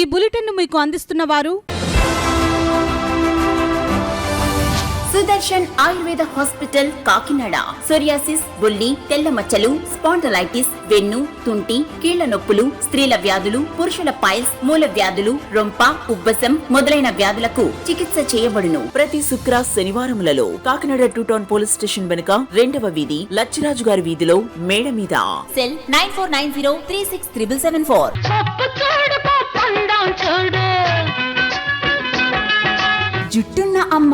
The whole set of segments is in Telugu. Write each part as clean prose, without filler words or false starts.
ఈ బులెటిన్ను మీకు అందిస్తున్న వారు సుదర్శన్ ఆయుర్వేద హాస్పిటల్ కాకినాడ. సోరియాసిస్, బొల్లి, తెల్ల మచ్చలు, స్పాండలైటిస్, వెన్ను, తుంటి, కీళ్ల నొప్పులు, స్త్రీల వ్యాధులు, పురుషుల పైల్స్, మూల వ్యాధులు, రొంప, ఉబ్బసం మొదలైన వ్యాధులకు చికిత్స చేయబడును. ప్రతి శుక్ర శనివారములలో కాకినాడ 2 టౌన్ పోలీస్ స్టేషన్ వెనుక 2వ వీధి లచ్చిరాజు గారి వీధిలో మేడ మీద. సెల్ 9490363774. జుట్టున్న అమ్మ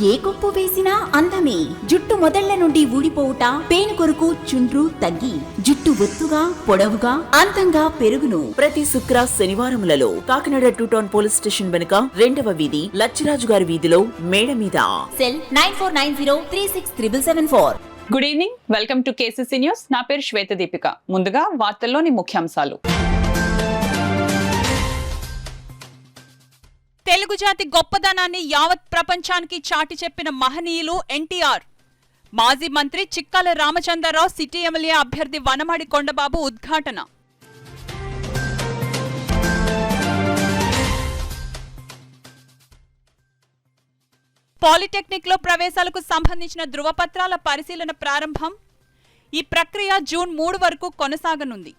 ఏ కొప్పు వేసినా అందమే. జుట్టు మొదళ్ల నుండి ఊడిపోవుట, పేను కొరకు చుండ్రు తగ్గి జుట్టు ఒత్తుగా, పొడవుగా, అందంగా పెరుగును. ప్రతి శుక్ర శనివారములలో కాకినాడ 2 టౌన్ పోలీస్ స్టేషన్ వెనుక 2వ వీధి లచ్చిరాజు గారి వీధిలో మేడ మీద. Cell 9490363774. Good evening, welcome to KCC news. నా పేరు శ్వేత దీపిక. ముందుగా వార్తల్లోని ముఖ్యాంశాలు. తెలుగు జాతి గొప్పదనాన్ని యావత్ ప్రపంచానికి చాటి చెప్పిన మహనీయులు ఎన్టీఆర్. మాజీ మంత్రి చిక్కాల రామచంద్రరావు సిటీ ఎమ్మెల్యే అభ్యర్థి వనమాడి కొండబాబు ఉద్ఘాటన. పాలిటెక్నిక్ లో ప్రవేశాలకు సంబంధించిన ధృవపత్రాల పరిశీలన ప్రారంభం. ఈ ప్రక్రియ జూన్ 3 వరకు కొనసాగనుంది.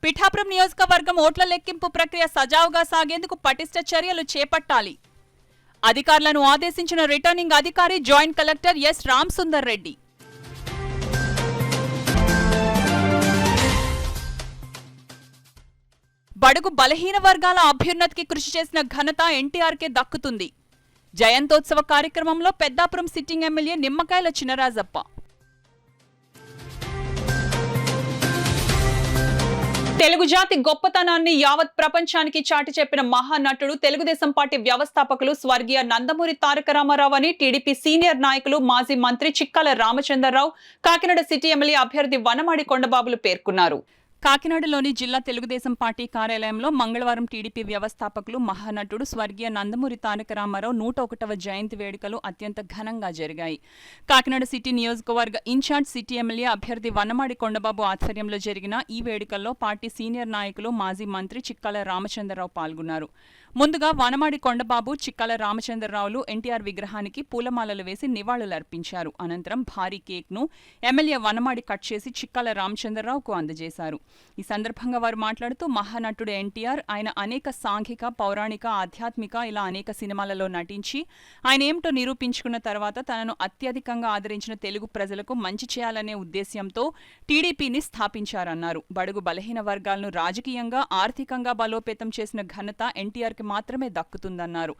పిఠాపురం నియోజకవర్గం ఓట్ల లెక్కింపు ప్రక్రియ సజావుగా సాగేందుకు పటిష్ట చర్యలు చేపట్టాలి. అధికారులను ఆదేశించిన రిటర్నింగ్ అధికారి joint collector S Ram Sundar Reddy. బడుగు బలహీన వర్గాల అభ్యున్నతికి కృషి చేసిన ఘనత ఎన్టీఆర్కే దక్కుతుంది. జయంతోత్సవ కార్యక్రమంలో పెద్దాపురం సిట్టింగ్ ఎమ్మెల్యే నిమ్మకాయల చినరాజప్ప. తెలుగు జాతి గొప్పతనాన్ని యావత్ ప్రపంచానికి చాటి చెప్పిన మహానటుడు, తెలుగుదేశం పార్టీ వ్యవస్థాపకులు స్వర్గీయ నందమూరి తారక రామారావు అని టీడీపీ సీనియర్ నాయకులు మాజీ మంత్రి చిక్కాల రామచంద్రరావు, కాకినాడ సిటీ ఎమ్మెల్యే అభ్యర్థి వనమాడి కొండబాబులు పేర్కొన్నారు. కాకినాడలోని జిల్లా తెలుగుదేశం పార్టీ కార్యాలయంలో మంగళవారం టీడీపీ వ్యవస్థాపకులు, మహానటుడు స్వర్గీయ నందమూరి తారక రామారావు 101వ జయంతి వేడుకలు అత్యంత ఘనంగా జరిగాయి. కాకినాడ సిటీ నియోజకవర్గ ఇన్ఛార్జ్ సిటీ ఎమ్మెల్యే అభ్యర్థి వనమాడి కొండబాబు ఆధ్వర్యంలో జరిగిన ఈ వేడుకల్లో పార్టీ సీనియర్ నాయకులు, మాజీ మంత్రి చిక్కాల రామచంద్రరావు పాల్గొన్నారు. ముందుగా వనమాడి కొండబాబు, చిక్కాల రామచంద్రరావులు ఎన్టీఆర్ విగ్రహానికి పూలమాలలు వేసి నివాళులర్పించారు. అనంతరం భారీ కేక్ను ఎమ్మెల్యే వనమాడి కట్ చేసి చిక్కాల రామచంద్రరావుకు అందజేశారు. ఈ సందర్భంగా వారు మాట్లాడుతూ, మహానటుడు ఎన్టీఆర్ ఆయన అనేక సాంఘిక, పౌరాణిక, ఆధ్యాత్మిక ఇలా అనేక సినిమాలలో నటించి ఆయన ఏమిటో నిరూపించుకున్న తర్వాత తనను అత్యధికంగా ఆదరించిన తెలుగు ప్రజలకు మంచి చేయాలనే ఉద్దేశ్యంతో టీడీపీని స్థాపించారన్నారు. బడుగు బలహీన వర్గాలను రాజకీయంగా, ఆర్థికంగా బలోపేతం చేసిన ఘనత ఎన్టీఆర్కి మాత్రమే దక్కుతుందన్నారు.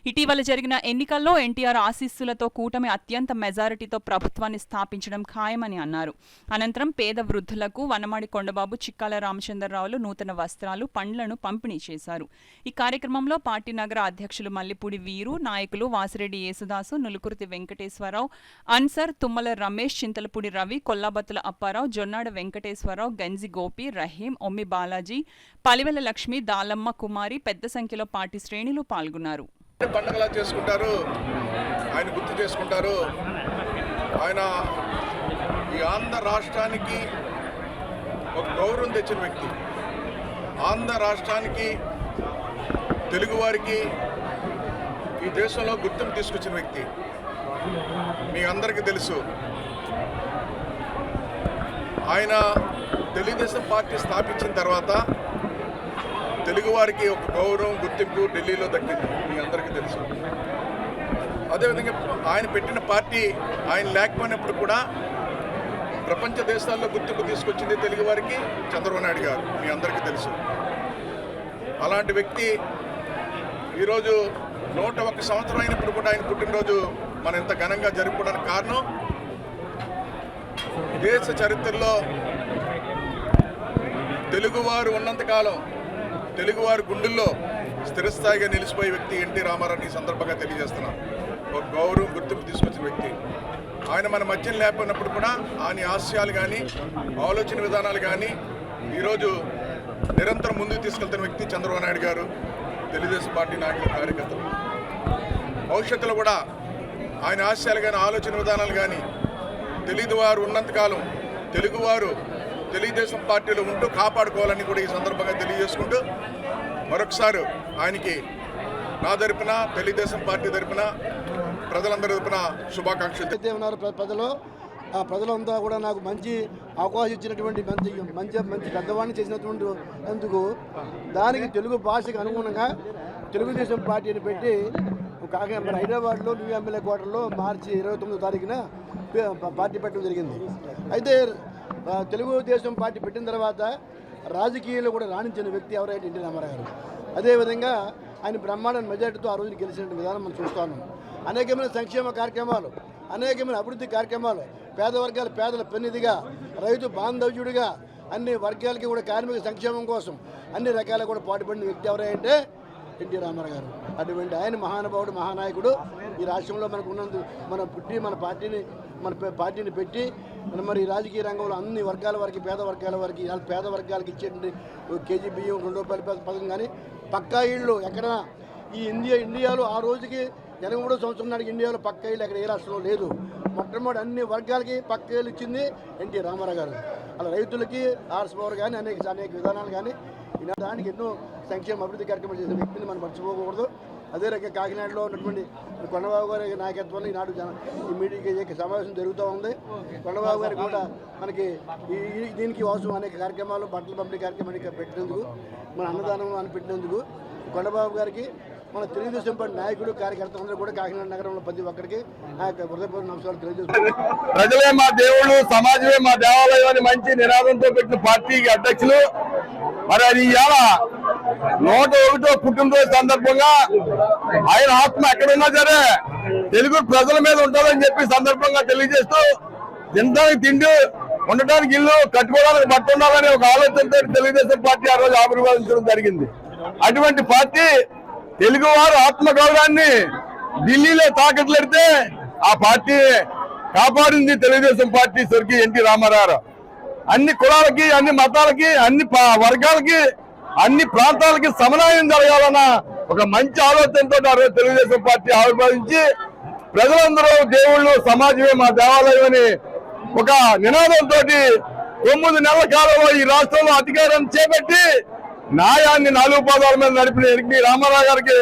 ఇటీవల జరిగిన ఎన్నికల్లో ఎన్టీఆర్ ఆశీస్సులతో కూటమి అత్యంత మెజారిటీతో ప్రభుత్వాన్ని స్థాపించడం ఖాయమని అన్నారు. అనంతరం పేద వృద్ధులకు వనమాడి కొండబాబు, చిక్కాల రామచంద్రరావులు నూతన వస్త్రాలు, పండ్లను పంపిణీ చేశారు. ఈ కార్యక్రమంలో పార్టీ నగర అధ్యక్షులు మల్లిపూడి వీరు, నాయకులు వాసిరెడ్డి యేసుదాసు, నులుకుర్తి వెంకటేశ్వరరావు, అన్సర్, తుమ్మల రమేష్, చింతలపూడి రవి, కొల్లాబత్తుల అప్పారావు, జొన్నాడ వెంకటేశ్వరరావు, గంజి గోపి, రహీం, ఒమ్మి బాలాజీ, పలివెల లక్ష్మి, దాలమ్మ కుమారి పెద్ద సంఖ్యలో పార్టీ శ్రేణులు పాల్గొన్నారు. పండుగలా చేసుకుంటారు, ఆయన గుర్తు చేసుకుంటారు. ఆయన ఈ ఆంధ్ర రాష్ట్రానికి ఒక గౌరవం తెచ్చిన వ్యక్తి. ఆంధ్ర రాష్ట్రానికి, తెలుగువారికి ఈ దేశంలో గుర్తింపు తీసుకొచ్చిన వ్యక్తి. మీ అందరికీ తెలుసు, ఆయన తెలుగుదేశం పార్టీ స్థాపించిన తర్వాత తెలుగువారికి ఒక గౌరవం, గుర్తింపు ఢిల్లీలో దక్కింది. మీ అందరికీ తెలుసు. అదేవిధంగా ఆయన పెట్టిన పార్టీ ఆయన లేకపోయినప్పుడు కూడా ప్రపంచ దేశాల్లో గుర్తింపు తీసుకొచ్చింది తెలుగువారికి చంద్రబాబు నాయుడు గారు. మీ అందరికీ తెలుసు. అలాంటి వ్యక్తి ఈరోజు 101 సంవత్సరం అయినప్పుడు కూడా ఆయన పుట్టినరోజు మనం ఇంత ఘనంగా జరుపుకోవడానికి కారణం, దేశ చరిత్రలో తెలుగువారు ఉన్నంతకాలం తెలుగువారి గుండెల్లో స్థిరస్థాయిగా నిలిచిపోయే వ్యక్తి ఎన్టీ రామారావు. ఈ సందర్భంగా తెలియజేస్తున్నాం. ఒక గౌరవం, గుర్తింపు తీసుకొచ్చిన వ్యక్తి. ఆయన మన మధ్యన లేకపోయినప్పుడు కూడా ఆయన ఆశయాలు కానీ, ఆలోచన విధానాలు కానీ ఈరోజు నిరంతరం ముందుకు తీసుకెళ్తున్న వ్యక్తి చంద్రబాబు నాయుడు గారు, తెలుగుదేశం పార్టీ నాయకులు, కార్యకర్తలు. భవిష్యత్తులో కూడా ఆయన ఆశయాలు కానీ, ఆలోచన విధానాలు కానీ తెలుగువారు ఉన్నంతకాలం తెలుగువారు తెలుగుదేశం పార్టీలో ఉంటూ కాపాడుకోవాలని కూడా ఈ సందర్భంగా తెలియజేసుకుంటూ మరొకసారి ఆయనకి నా తరపున తెలుగుదేశం పార్టీ తరపున ప్రజలందరి తరపున శుభాకాంక్షలు. ప్రజలంతా కూడా నాకు మంచి అవకాశం ఇచ్చినటువంటి మంచి పెద్దవాడిని చేసినటువంటి అందుకు దానికి తెలుగు భాషకు అనుగుణంగా తెలుగుదేశం పార్టీని పెట్టి కాకినాడ హైదరాబాద్లో న్యూ ఎమ్మెల్యే క్వార్టర్లో మార్చి 29వ తారీఖున పార్టీ పెట్టడం జరిగింది. అయితే తెలుగుదేశం పార్టీ పెట్టిన తర్వాత రాజకీయాల్లో కూడా రాణించిన వ్యక్తి ఎవరైతే ఎన్టీ రామారావు గారు. అదేవిధంగా ఆయన బ్రహ్మాండ మెజార్టీతో ఆ రోజున గెలిచిన విధానం మనం చూస్తున్నాం. అనేకమైన సంక్షేమ కార్యక్రమాలు, అనేకమైన అభివృద్ధి కార్యక్రమాలు, పేద వర్గాల పేదల పెన్నిధిగా, రైతు బాంధవ్యుడిగా అన్ని వర్గాలకి కూడా కార్మిక సంక్షేమం కోసం అన్ని రకాల కూడా పాటుపడిన వ్యక్తి ఎవరైతే ఎన్టీ రామారావు గారు. అటువంటి ఆయన మహానుభావుడు, మహానాయకుడు ఈ రాష్ట్రంలో మనకు ఉన్నందుకు మన పార్టీని పెట్టి మరి రాజకీయ రంగంలో అన్ని వర్గాల వారికి, పేద వర్గాలకి ఇచ్చేటువంటి కేజీ బియ్యం, 2 రూపాయల పథకం కానీ పక్కా ఇళ్ళు ఎక్కడైనా ఈ ఇండియాలో ఆ రోజుకి 83వ సంవత్సరం నాటికి ఇండియాలో పక్కా ఇళ్ళు ఎక్కడ ఏ రాష్ట్రంలో లేదు. మొట్టమొదటి అన్ని వర్గాలకి పక్కా ఇళ్ళు ఇచ్చింది ఎన్టీ రామారావు గారు. అలా రైతులకి హార్స్ పవర్ కానీ అనేక విధానాలు కానీ దానికి ఎన్నో సంక్షేమ అభివృద్ధి కార్యక్రమాలు చేసిన వ్యక్తిని మనం మర్చిపోకూడదు. అదే రకంగా కాకినాడలో ఉన్నటువంటి కొండబాబు గారి నాయకత్వంలో ఈనాడు ఈ మీడియా సమావేశం జరుగుతూ ఉంది. కొండబాబు గారికి కూడా మనకి దీనికి అవసరం అనేక కార్యక్రమాలు, బట్టల పంపిణీ కార్యక్రమాన్ని పెట్టినందుకు, మన అన్నదానం అని పెట్టినందుకు కొండబాబు గారికి మన తెలుగుదేశం పార్టీ నాయకులు, కార్యకర్తలందరూ కూడా కాకినాడ నగరంలో ప్రతి ఒక్కరికి నా యొక్క హృదయపూర్వక నమస్కారాలు తెలియజేస్తున్నారు. ప్రజలే మా దేవుళ్ళు, సమాజమే మా దేవాలయం అని మంచి నినాదంతో పెట్టిన పార్టీకి అధ్యక్షులు. మరి అది ఇవాళ 101వ పుట్టినరోజు సందర్భంగా ఆయన ఆత్మ ఎక్కడున్నా సరే తెలుగు ప్రజల మీద ఉంటుందని చెప్పి సందర్భంగా తెలియజేస్తూ, తినడానికి తిండి, ఉండటానికి ఇల్లు, కట్టుకోవడానికి బట్ట ఉండాలని ఒక ఆలోచనతో తెలుగుదేశం పార్టీ ఆ రోజు ఆవిర్భవించడం జరిగింది. అటువంటి పార్టీ తెలుగువారు ఆత్మగౌరవాన్ని ఢిల్లీలో తాకట్లెడితే ఆ పార్టీ కాపాడింది తెలుగుదేశం పార్టీ స్వర్గీయ ఎన్టీ రామారావు. అన్ని కులాలకి, అన్ని మతాలకి, అన్ని వర్గాలకి, అన్ని ప్రాంతాలకి సమన్వయం జరగాలన్న ఒక మంచి ఆలోచనతో ఆ రోజు తెలుగుదేశం పార్టీ ఆవిర్భవించి ప్రజలందరూ దేవుళ్ళు, సమాజమే మా దేవాలయం అని ఒక నినాదంతో 9 నెలల కాలంలో ఈ రాష్ట్రంలో అధికారాన్ని చేపట్టి న్యాయాన్ని 4 పాదాల మీద నడిపిన ఎన్టీ రామారావు గారికి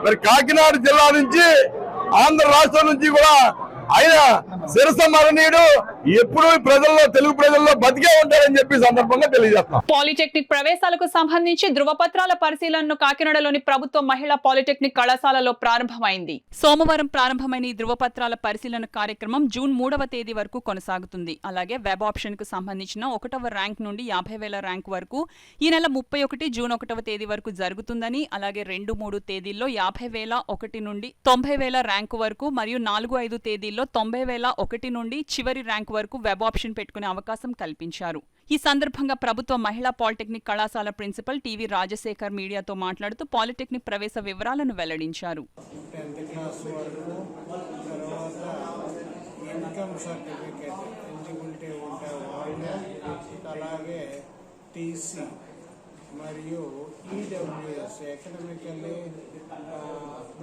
మరి కాకినాడ జిల్లా నుంచి, ఆంధ్ర రాష్ట్రం నుంచి కూడా ఆయన శిరస మరణీయుడు. ఎప్పుడు తెలుగు ప్రజల్లో బతికే ఉంటారని చెప్పి సందర్భంగా తెలియజేస్తాం. పాలిటెక్నిక్ ప్రవేశాలకు సంబంధించి ధృవపత్రాల పరిశీలనను కాకినాడలోని ప్రభుత్వ మహిళా పాలిటెక్నిక్ కళాశాలలో ప్రారంభమైంది. సోమవారం ప్రారంభమైన ఈ ధృవపత్రాల పరిశీలన కార్యక్రమం జూన్ 3వ తేదీ వరకు కొనసాగుతుంది. అలాగే వెబ్ ఆప్షన్ కు సంబంధించిన 1వ ర్యాంక్ నుండి 50,000 ర్యాంక్ వరకు ఈ నెల 31 జూన్ 1వ తేదీ వరకు జరుగుతుందని, అలాగే 2, 3 తేదీల్లో 50,000 1 నుండి 90,000 ర్యాంకు వరకు మరియు 4, 5 తేదీల్లో 90,001 నుండి చివరి ర్యాంక్ వరకు వెబ్ ఆప్షన్ పెట్టుకునే అవకాశం కల్పించారు. ఈ సందర్భంగా ప్రభుత్వ మహిళా పాలిటెక్నిక్ కళాశాల ప్రిన్సిపల్ టీవీ రాజశేఖర్ మీడియాతో మాట్లాడుతూ పాలిటెక్నిక్ ప్రవేశ వివరాలను వెల్లడించారు. మరియు ఈడబ్ల్యూఎస్ ఎకనామికల్లీ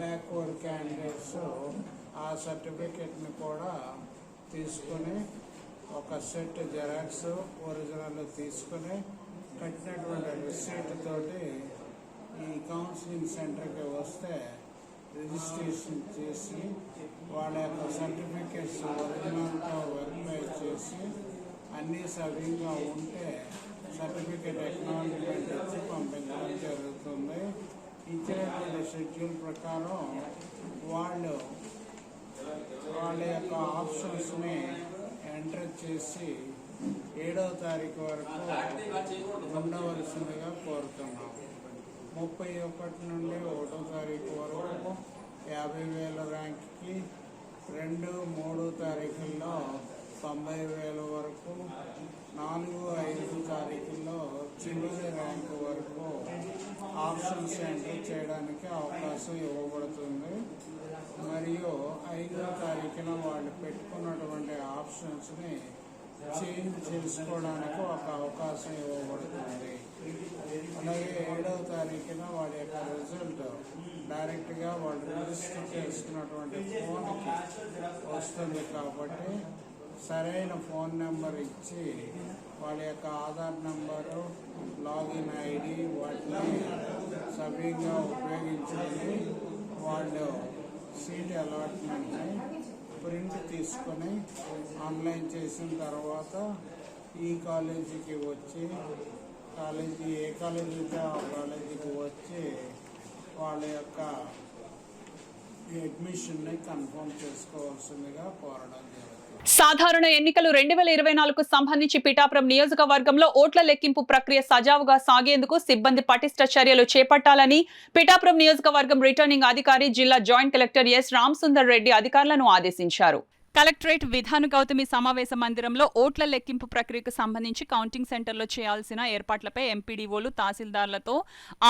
బ్యాక్వర్డ్ క్యాండిడేట్స్ ఆ సర్టిఫికెట్ని కూడా తీసుకొని ఒక సెట్ జెరాక్స్, ఒరిజినల్ తీసుకొని కట్టినటువంటి రిసీట్ తోటి ఈ కౌన్సిలింగ్ సెంటర్కి వస్తే రిజిస్ట్రేషన్ చేసి వాళ్ళ యొక్క సర్టిఫికెట్స్ ఒరిజినల్గా వెరిఫై చేసి అన్నీ సవ్యంగా ఉంటే సర్టిఫికెట్ ఎక్నాలజ్మెంట్ ఇచ్చి పంపించడం జరుగుతుంది. ఇచ్చినటువంటి షెడ్యూల్ ప్రకారం వాళ్ళ యొక్క ఆప్షన్స్ని ఎంటర్ చేసి 7వ తారీఖు వరకు ఉండవలసిందిగా కోరుతున్నాం. 31 నుండి 1వ తారీఖు వరకు 50,000 ర్యాంక్కి, 2, 3 తారీఖుల్లో 90,000 వరకు, 4, 5 తారీఖుల్లో చివరి ర్యాంకు వరకు ఆప్షన్స్ ఎంటర్ చేయడానికి అవకాశం ఇవ్వబడుతుంది. మరియు 5వ తారీఖున వాళ్ళు పెట్టుకున్నటువంటి ఆప్షన్స్ని చేంజ్ చేసుకోవడానికి ఒక అవకాశం ఇవ్వబడుతుంది. అలాగే 7వ తారీఖున వాళ్ళ యొక్క రిజల్ట్ డైరెక్ట్గా వాళ్ళు రిజిస్టర్ చేసుకున్నటువంటి ఫోన్కి వస్తుంది. కాబట్టి సరైన ఫోన్ నెంబర్ ఇచ్చి వాళ్ళ యొక్క ఆధార్ నెంబరు, లాగిన్ ఐడి వాటిని సవ్యంగా ఉపయోగించుకొని వాళ్ళు సీట్ అలాట్మెంట్ని ప్రింట్ తీసుకొని ఆన్లైన్ చేసిన తర్వాత ఈ కాలేజీకి వచ్చి ఏ కాలేజీ అయితే ఆ కాలేజీకి వచ్చి వాళ్ళ యొక్క అడ్మిషన్ని కన్ఫర్మ్ చేసుకోవాల్సిందిగా కోరడం జరుగుతుంది. సాధారణ ఎన్నికలు 2024కు సంబంధించి పిఠాపురం నియోజకవర్గంలో ఓట్ల లెక్కింపు ప్రక్రియ సజావుగా సాగేందుకు సిబ్బంది పటిష్ట చర్యలు చేపట్టాలని పిఠాపురం నియోజకవర్గం రిటర్నింగ్ అధికారి జిల్లా joint collector S Ramasundar Reddy అధికారులను ఆదేశించారు. కలెక్టరేట్ విధాన గౌతమి సమావేశ మందిరంలో ఓట్ల లెక్కింపు ప్రక్రియకు సంబంధించి కౌంటింగ్ సెంటర్లో చేయాల్సిన ఏర్పాట్లపై ఎంపీడీఓలు, తహసీల్దార్లతో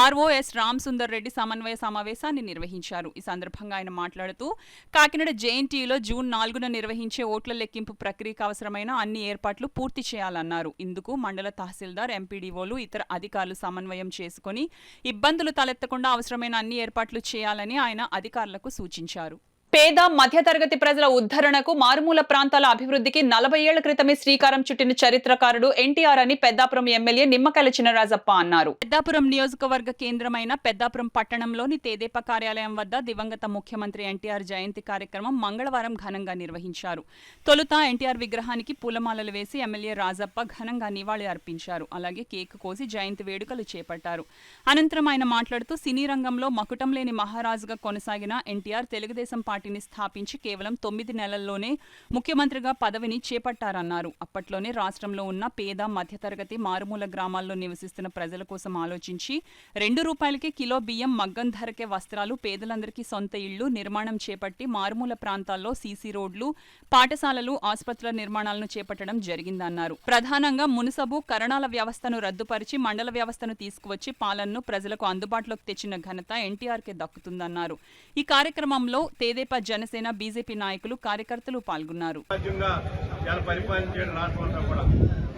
ఆర్ఓఎస్ రామసుందర్ రెడ్డి సమన్వయ సమావేశాన్ని నిర్వహించారు. ఈ సందర్భంగా ఆయన మాట్లాడుతూ కాకినాడ జేఎన్టీయూలో జూన్ 4న నిర్వహించే ఓట్ల లెక్కింపు ప్రక్రియకు అవసరమైన అన్ని ఏర్పాట్లు పూర్తి చేయాలన్నారు. ఇందుకు మండల తహసీల్దార్, ఎంపీడీఓలు, ఇతర అధికారులు సమన్వయం చేసుకుని ఇబ్బందులు తలెత్తకుండా అవసరమైన అన్ని ఏర్పాట్లు చేయాలని ఆయన అధికారులకు సూచించారు. పేద మధ్యతరగతి ప్రజల ఉద్ధరణకు, మారుమూల ప్రాంతాల అభివృద్ధికి 40 ఏళ్ల క్రితమే శ్రీకారం చుట్టిన చరిత్రకారుడు ఎన్టీఆర్ అని పెద్దాపురం ఎమ్మెల్యే నిమ్మకాయల చినరాజప్ప అన్నారు. పెద్దాపురం నియోజకవర్గ కేంద్రమైన పెద్దాపురం పట్టణంలోని తేదేపా కార్యాలయం వద్ద దివంగత ముఖ్యమంత్రి ఎన్టీఆర్ జయంతి కార్యక్రమం మంగళవారం ఘనంగా నిర్వహించారు. తొలుత ఎన్టీఆర్ విగ్రహానికి పూలమాలలు వేసి ఎమ్మెల్యే రాజప్ప ఘనంగా నివాళి అర్పించారు. అలాగే కేక్ కోసి జయంతి వేడుకలు చేపట్టారు. అనంతరం ఆయన మాట్లాడుతూ సినీ రంగంలో మకుటం లేని మహారాజుగా కొనసాగిన ఎన్టీఆర్ తెలుగుదేశం పార్టీని స్థాపించి కేవలం 9 నెలల్లోనే ముఖ్యమంత్రిగా పదవిని చేపట్టారన్నారు. అప్పట్లోనే రాష్ట్రంలో ఉన్న పేద, మధ్యతరగతి, మారుమూల గ్రామాల్లో నివసిస్తున్న ప్రజల కోసం ఆలోచించి ₹2కే కిలో బియ్యం, మగ్గం ధరకే వస్త్రాలు, పేదలందరికీ సొంత ఇళ్లు నిర్మాణం చేపట్టి మారుమూల ప్రాంతాల్లో సీసీ రోడ్లు, పాఠశాలలు, ఆసుపత్రుల నిర్మాణాలను చేపట్టడం జరిగిందన్నారు. ప్రధానంగా మున్సబు, కరణాల వ్యవస్థను రద్దుపరిచి మండల వ్యవస్థను తీసుకువచ్చి పాలనను ప్రజలకు అందుబాటులోకి తెచ్చిన ఘనత ఎన్టీఆర్కే దక్కుతుందన్నారు. ఈ కార్యక్రమంలో తేదేపా, జనసేన, బీజేపీ నాయకులు, కార్యకర్తలు పాల్గొన్నారు.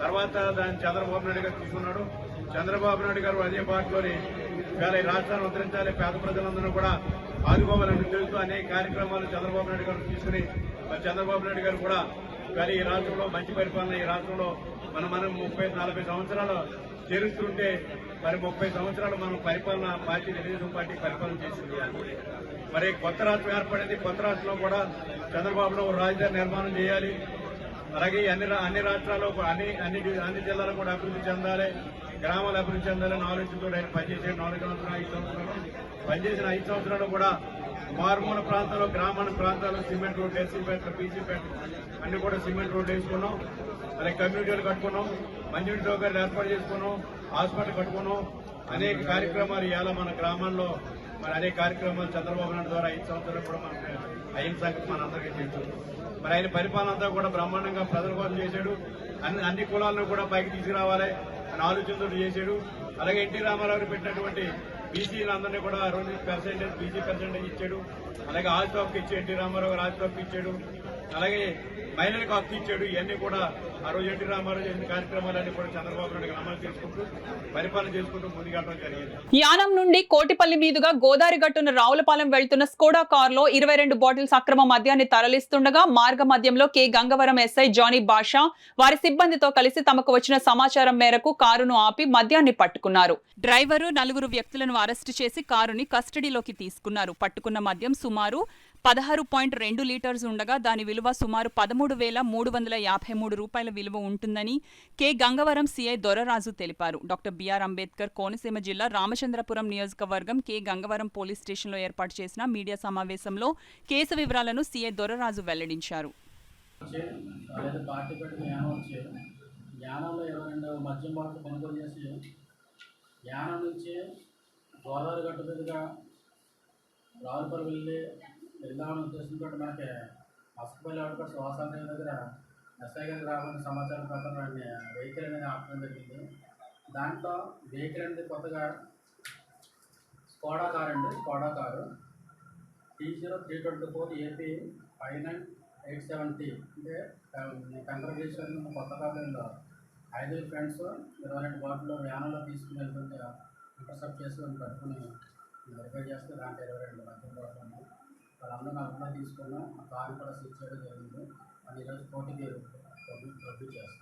తర్వాత దాన్ని చంద్రబాబు నాయుడు గారు తీసుకున్నాడు. చంద్రబాబు నాయుడు గారు అదే పార్టీలోని ఇవాళ ఈ రాష్ట్రాన్ని ఉద్ధరించాలి, పేద ప్రజలందరూ కూడా ఆదుకోవాలని తెలుస్తూ అనేక కార్యక్రమాలు చంద్రబాబు నాయుడు గారు తీసుకుని చంద్రబాబు నాయుడు గారు కూడా ఇవాళ ఈ రాష్ట్రంలో మంచి పరిపాలన, ఈ రాష్ట్రంలో మనం 30-40 సంవత్సరాలు చేరుస్తుంటే మరి 30 సంవత్సరాలు మనం పరిపాలన పార్టీ తెలుగుదేశం పార్టీ పరిపాలన చేసింది. మరి కొత్త రాష్ట్రం ఏర్పడింది. కొత్త రాష్ట్రంలో కూడా చంద్రబాబులో రాజధాని నిర్మాణం చేయాలి. అలాగే అన్ని రాష్ట్రాల్లో అన్ని జిల్లాలు కూడా అభివృద్ధి చెందాలి, గ్రామాలు అభివృద్ధి చెందాలని ఆలోచనతో ఆయన పనిచేసాడు. 4 సంవత్సరాలు 5 సంవత్సరాలు పనిచేసిన 5 సంవత్సరాలు కూడా మారుమూల ప్రాంతాల్లో, గ్రామీణ ప్రాంతాల్లో సిమెంట్ రోడ్లు, ఎస్సీపేట, బీసీపేట అన్ని కూడా సిమెంట్ రోడ్లు వేసుకున్నాం. అలాగే కమ్యూనిటీలు కట్టుకున్నాం, మంచినీటి సౌకర్యాలు ఏర్పాటు చేసుకున్నాం, హాస్పిటల్ కట్టుకున్నాం. అనేక కార్యక్రమాలు ఇవాళ మన గ్రామాల్లో మరి అనేక కార్యక్రమాలు చంద్రబాబు నాయుడు ద్వారా 5 సంవత్సరాలు కూడా మనకు అయిన సంగతి మనందరికీ తెలుసు. మరి ఆయన పరిపాలన అంతా కూడా బ్రహ్మాండంగా ప్రజల కోసం చేశాడు. అన్ని కులాలను కూడా పైకి తీసుకురావాలి అని ఆలోచనతో చేశాడు. అలాగే ఎన్టీ రామారావు పెట్టినటువంటి బీసీలందరినీ కూడా 20% బీసీ పర్సెంటేజ్ ఇచ్చాడు. అలాగే ఆస్తి హక్కు ఇచ్చి ఎన్టీ రామారావు ఆస్తి హక్కు ఇచ్చాడు. అలాగే మహిళలకు హక్కు ఇచ్చాడు. ఇవన్నీ కూడా ఆ రోజు ఎన్టీ రామారావు చేసిన కార్యక్రమాలన్నీ కూడా చంద్రబాబు నాయుడు అమలు చేసుకుంటూ పరిపాలన చేసుకుంటూ ముందుకెళ్ళడం జరిగింది. యానం నుండి కోటిపల్లి మీదుగా గోదావరి గట్టున రావులపాలెం వెళ్తున్న స్కోడా కారులో 22 బాటిల్స్ అక్రమ మద్యాన్ని తరలిస్తుండగా మార్గ మధ్యంలో కె గంగవరం ఎస్ఐ జానీ బాషా వారి సిబ్బందితో కలిసి తమకు వచ్చిన సమాచారం మేరకు కారును ఆపి మద్యాన్ని పట్టుకున్నారు. డ్రైవరు, 4 వ్యక్తులను అరెస్టు చేసి కారుని కస్టడీలోకి తీసుకున్నారు. పట్టుకున్న మద్యం సుమారు 16.2 లీటర్స్ ఉండగా దాని విలువ సుమారు 13,353 రూపాయల విలువ ఉంటుందని కె గంగవరం సిఐ దొరరాజు తెలిపారు. డాక్టర్ బిఆర్ అంబేద్కర్ కోనసీమ జిల్లా రామచంద్రపురం నియోజకవర్గం కె గంగవరం పోలీస్ స్టేషన్లో ఏర్పాటు చేసిన మీడియా సమావేశంలో కేసు వివరాలను సిఐ దొరరాజు వెల్లడించారు. వెళ్దామని ఉద్దేశంతో మనకి హస్పల్లి అవుట్కట్ వాసాంత దగ్గర ఎస్ఐ గారికి రాబడిన సమాచారం ప్రకారం వెహికల్ అనేది ఆపడం జరిగింది. దాంట్లో వెహికల్ అనేది కొత్తగా స్కోడా కారు అండి. Skoda car T0324 AP 5987T అంటే కంగ్రాచులేషన్ కొత్త కారులో 5 ఫ్రెండ్స్ 22 బాటిల్లో వ్యాన్లో తీసుకుని వెళ్తుంటే ఇంటర్సెప్ట్ చేసుకొని పట్టుకుని వెరిఫై చేస్తే దాంట్లో 22 మద్యం బాటిల్ వాళ్ళందరూ అర్థం తీసుకున్నాం. ఆ కారు కూడా సీజ్ చేయడం జరిగింది. అది ఈరోజు కోర్టుకి రద్దు చేస్తాం.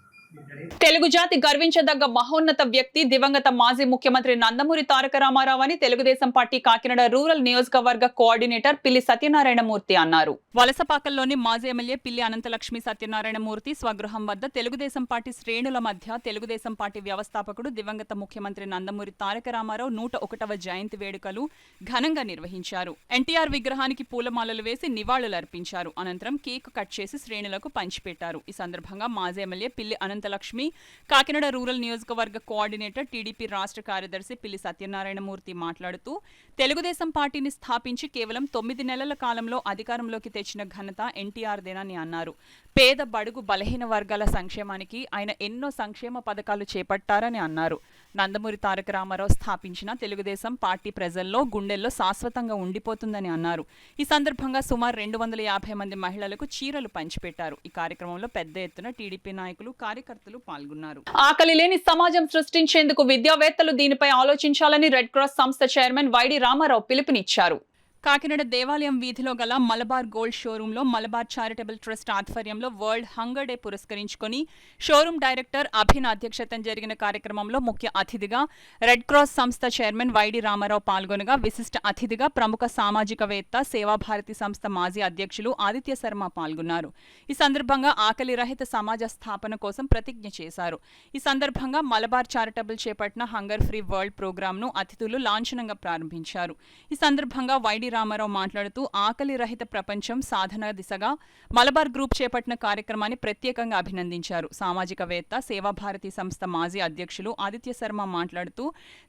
తెలుగు జాతి గర్వించదగ్గ మహోన్నత వ్యక్తి దివంగత మాజీ ముఖ్యమంత్రి నందమూరి తారక రామారావు అని తెలుగుదేశం పార్టీ కాకినాడ రూరల్ నియోజకవర్గ కోఆర్డినేటర్ పిల్లి సత్యనారాయణమూర్తి అన్నారు. వలసపాకల్లోని మాజీ ఎమ్మెల్యే పిల్లి అనంతలక్ష్మి సత్యనారాయణమూర్తి స్వగృహం వద్ద తెలుగుదేశం పార్టీ శ్రేణుల మధ్య తెలుగుదేశం పార్టీ వ్యవస్థాపకుడు దివంగత ముఖ్యమంత్రి నందమూరి తారక రామారావు 101వ జయంతి వేడుకలు ఘనంగా నిర్వహించారు. ఎన్టీఆర్ విగ్రహానికి పూలమాలలు వేసి నివాళులర్పించారు. అనంతరం కేక్ కట్ చేసి శ్రేణులకు పంచిపెట్టారు. ఈ సందర్భంగా మాజీ ఎమ్మెల్యే పిల్లి అనంతలక్ష్మి, కాకినాడ రూరల్ నియోజకవర్గ కోఆర్డినేటర్ టీడీపీ రాష్ట్ర కార్యదర్శి పిల్లి సత్యనారాయణమూర్తి మాట్లాడుతూ తెలుగుదేశం పార్టీని స్థాపించి కేవలం 9 నెలల కాలంలో అధికారంలోకి తెచ్చిన ఘనత ఎన్టీఆర్దేనని అన్నారు. పేద బడుగు బలహీన వర్గాల సంక్షేమానికి ఆయన ఎన్నో సంక్షేమ పథకాలు చేపట్టారని అన్నారు. నందమూరి తారక రామారావు స్థాపించిన తెలుగుదేశం పార్టీ ప్రజల్లో గుండెల్లో శాశ్వతంగా ఉండిపోతుందని అన్నారు. ఈ సందర్భంగా సుమారు 250 మంది మహిళలకు చీరలు పంచిపెట్టారు. ఈ కార్యక్రమంలో పెద్ద ఎత్తున టీడీపీ నాయకులు, కార్యకర్తలు పాల్గొన్నారు. ఆకలి లేని సమాజం సృష్టించేందుకు విద్యావేత్తలు దీనిపై ఆలోచించాలని రెడ్ క్రాస్ సంస్థ చైర్మన్ వైడి రామారావు పిలుపునిచ్చారు. కాకినాడ దేవాలయం వీధిలో గల మలబార్ గోల్డ్ షోరూంలో మలబార్ చారిటబుల్ ట్రస్ట్ ఆధ్వర్యంలో వరల్డ్ హంగర్ డే పురస్కరించుకొని షోరూం డైరెక్టర్ అభిన్ అధ్యక్షతన జరిగిన కార్యక్రమంలో ముఖ్య అతిథిగా రెడ్ క్రాస్ సంస్థ చైర్మన్ వైడి రామారావు పాల్గొనగా, విశిష్ట అతిథిగా ప్రముఖ సామాజికవేత్త, సేవాభారతి సంస్థ మాజీ అధ్యక్షులు ఆదిత్య శర్మ పాల్గొన్నారు. ఈ సందర్భంగా ఆకలి రహిత సమాజ స్థాపన కోసం ప్రతిజ్ఞ చేశారు. ఈ సందర్భంగా మలబార్ చారిటబుల్ చేపట్టిన హంగర్ ఫ్రీ వరల్డ్ ప్రోగ్రాంను అతిథులు లాంఛనంగా ప్రారంభించారు. ఈ సందర్భంగా వైడి రామారావు మాట్లాడుతూ ఆకలి రహిత ప్రపంచం సాధన దిశగా మలబార్ గ్రూప్ చేపట్టిన కార్యక్రమాన్ని ప్రత్యేకంగా అభినందించారు. సామాజికవేత్త, సేవాభారతి సంస్థ మాజీ అధ్యక్షులు ఆదిత్య శర్మ మాట్లాడుతూ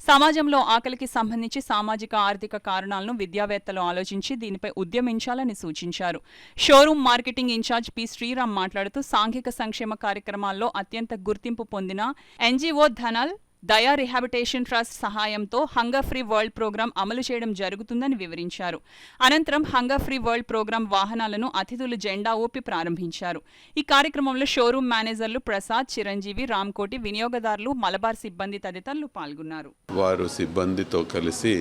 సమాజంలో ఆకలికి సంబంధించి సామాజిక ఆర్థిక కారణాలను విద్యావేత్తలు ఆలోచించి దీనిపై ఉద్యమించాలని సూచించారు. Showroom marketing incharge P Sriram మాట్లాడుతూ సాంఘిక సంక్షేమ కార్యక్రమాల్లో అత్యంత గుర్తింపు పొందిన ఎన్జీఓ ధనల్ దయా రిహాబిటేషన్ ట్రస్ట్ సహాయంతో హంగర్ ఫ్రీ వరల్డ్ ప్రోగ్రాం అమలు చేయడం జరుగుతుందని వివరించారు. అనంతరం హంగర్ ఫ్రీ వరల్డ్ ప్రోగ్రాం వాహనాలను అతిథులు జెండా ఊపి ప్రారంభించారు. ఈ కార్యక్రమంలో షోరూం మేనేజర్లు ప్రసాద్, చిరంజీవి, రామ్కోటి, వినియోగదారులు, మలబార్ సిబ్బంది తదితరులు పాల్గొన్నారు. వారు సిబ్బందితో కలిసి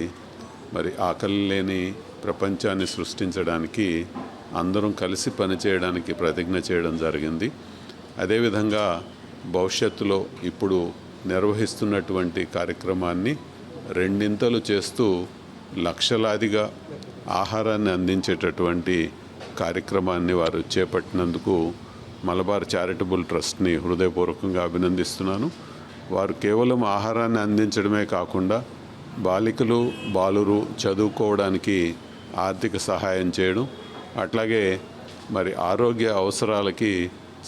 మరి ఆకలి లేని ప్రపంచాన్ని సృష్టించడానికి అందరం కలిసి పనిచేయడానికి ప్రతిజ్ఞ చేయడం జరిగింది. అదేవిధంగా భవిష్యత్తులో ఇప్పుడు నిర్వహిస్తున్నటువంటి కార్యక్రమాన్ని రెండింతలు చేస్తూ లక్షలాదిగా ఆహారాన్ని అందించేటటువంటి కార్యక్రమాన్ని వారు చేపట్టినందుకు మలబార్ చారిటబుల్ ట్రస్ట్ని హృదయపూర్వకంగా అభినందిస్తున్నాను. వారు కేవలం ఆహారాన్ని అందించడమే కాకుండా బాలికలు, బాలురు చదువుకోవడానికి ఆర్థిక సహాయం చేయడం, అట్లాగే మరి ఆరోగ్య అవసరాలకి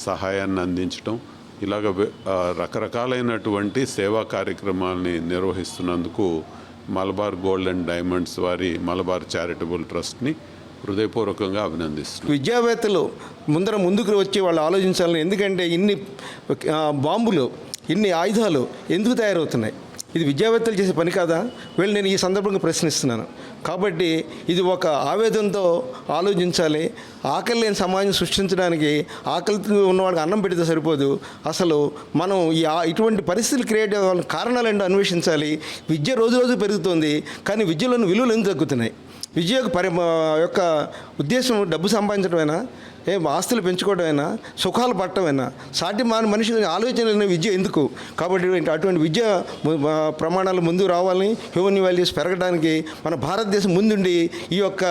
సహాయాన్ని అందించడం, ఇలాగ రకరకాలైనటువంటి సేవా కార్యక్రమాలని నిర్వహిస్తున్నందుకు మలబార్ గోల్డ్ అండ్ డైమండ్స్ వారి మలబార్ చారిటబుల్ ట్రస్ట్ని హృదయపూర్వకంగా అభినందిస్తున్నాను. విద్యావేత్తలు ముందుకు వచ్చి వాళ్ళు ఆలోచించాలని. ఎందుకంటే ఇన్ని బాంబులు, ఇన్ని ఆయుధాలు ఎందుకు తయారవుతున్నాయి? ఇది విద్యావేత్తలు చేసే పని కాదా? వీళ్ళు నేను ఈ సందర్భంగా ప్రశ్నిస్తున్నాను. కాబట్టి ఇది ఒక ఆవేదనతో ఆలోచించాలి. ఆకలి లేని సమాజం సృష్టించడానికి ఆకలితో ఉన్నవాడికి అన్నం పెడితే సరిపోదు. అసలు మనం ఇటువంటి పరిస్థితులు క్రియేట్ అవ్వాలని కారణాలు ఏంటో అన్వేషించాలి. విద్య రోజు రోజు పెరుగుతుంది, కానీ విద్యలోని విలువలు ఎందుకు తగ్గుతున్నాయి? విద్య యొక్క ఉద్దేశం డబ్బు సంపాదించడమేనా? ఆస్తులు పెంచుకోవడమైనా, సుఖాలు పట్టమైనా? సాటి మనిషి ఆలోచన విద్య ఎందుకు? కాబట్టి అటువంటి విద్య ప్రమాణాలు ముందు రావాలని, హ్యూమన్ వాల్యూస్ పెరగడానికి మన భారతదేశం ముందుండి ఈ యొక్క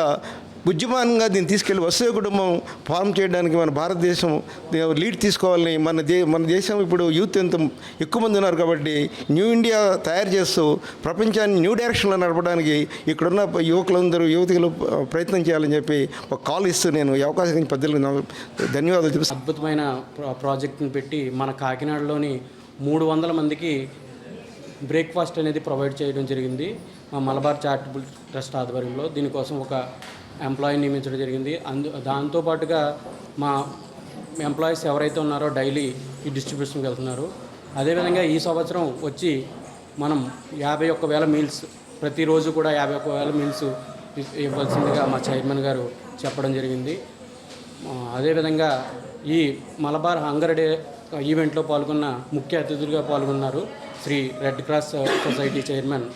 ఉద్యమానంగా దీన్ని తీసుకెళ్లి వసతి కుటుంబం ఫామ్ చేయడానికి మన భారతదేశం లీడ్ తీసుకోవాలని. మన దేశం ఇప్పుడు యూత్ ఎంత ఎక్కువ మంది ఉన్నారు కాబట్టి న్యూ ఇండియా తయారు చేస్తూ ప్రపంచాన్ని న్యూ డైరెక్షన్లో నడపడానికి ఇక్కడున్న యువకులందరూ, యువతిలు ప్రయత్నం చేయాలని చెప్పి ఒక కాల్ ఇస్తూ నేను ఈ అవకాశం పెద్దలకు ధన్యవాదాలు తెలుసు. అద్భుతమైన ప్రాజెక్ట్ని పెట్టి మన కాకినాడలోని 300 మందికి బ్రేక్ఫాస్ట్ అనేది ప్రొవైడ్ చేయడం జరిగింది మా మలబార్ చారిటబుల్ ట్రస్ట్ ఆధ్వర్యంలో. దీనికోసం ఒక ఎంప్లాయీని నియమించడం జరిగింది. దాంతోపాటుగా మా ఎంప్లాయీస్ ఎవరైతే ఉన్నారో డైలీ ఈ డిస్ట్రిబ్యూషన్కి వెళ్తున్నారు. అదేవిధంగా ఈ సంవత్సరం వచ్చి మనం 51,000 మీల్స్, ప్రతిరోజు కూడా 51,000 మీల్స్ ఇవ్వాల్సిందిగా మా చైర్మన్ గారు చెప్పడం జరిగింది. అదేవిధంగా ఈ మలబార్ హంగర్ డే ఈవెంట్లో పాల్గొన్న ముఖ్య అతిథులుగా పాల్గొన్నారు Shri red cross society chairman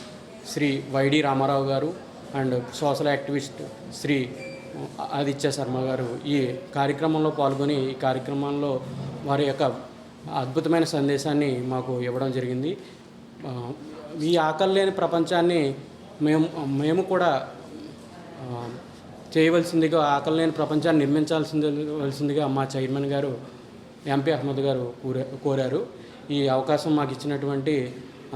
Shri YD Ramarao garu and social activist Shri Aditya Sharma garu ఈ కార్యక్రమంలో పాల్గొని ఈ కార్యక్రమంలో వారి యొక్క అద్భుతమైన సందేశాన్ని మాకు ఇవ్వడం జరిగింది. ఈ ఆకలి లేని ప్రపంచాన్ని మేము కూడా చేయవలసిందిగా, ఆకలి లేని ప్రపంచాన్ని నిర్మించాల్సిందిగా మా చైర్మన్ గారు ఎంపీ అహ్మద్ గారు కోరారు. ఈ అవకాశం మాకు ఇచ్చినటువంటి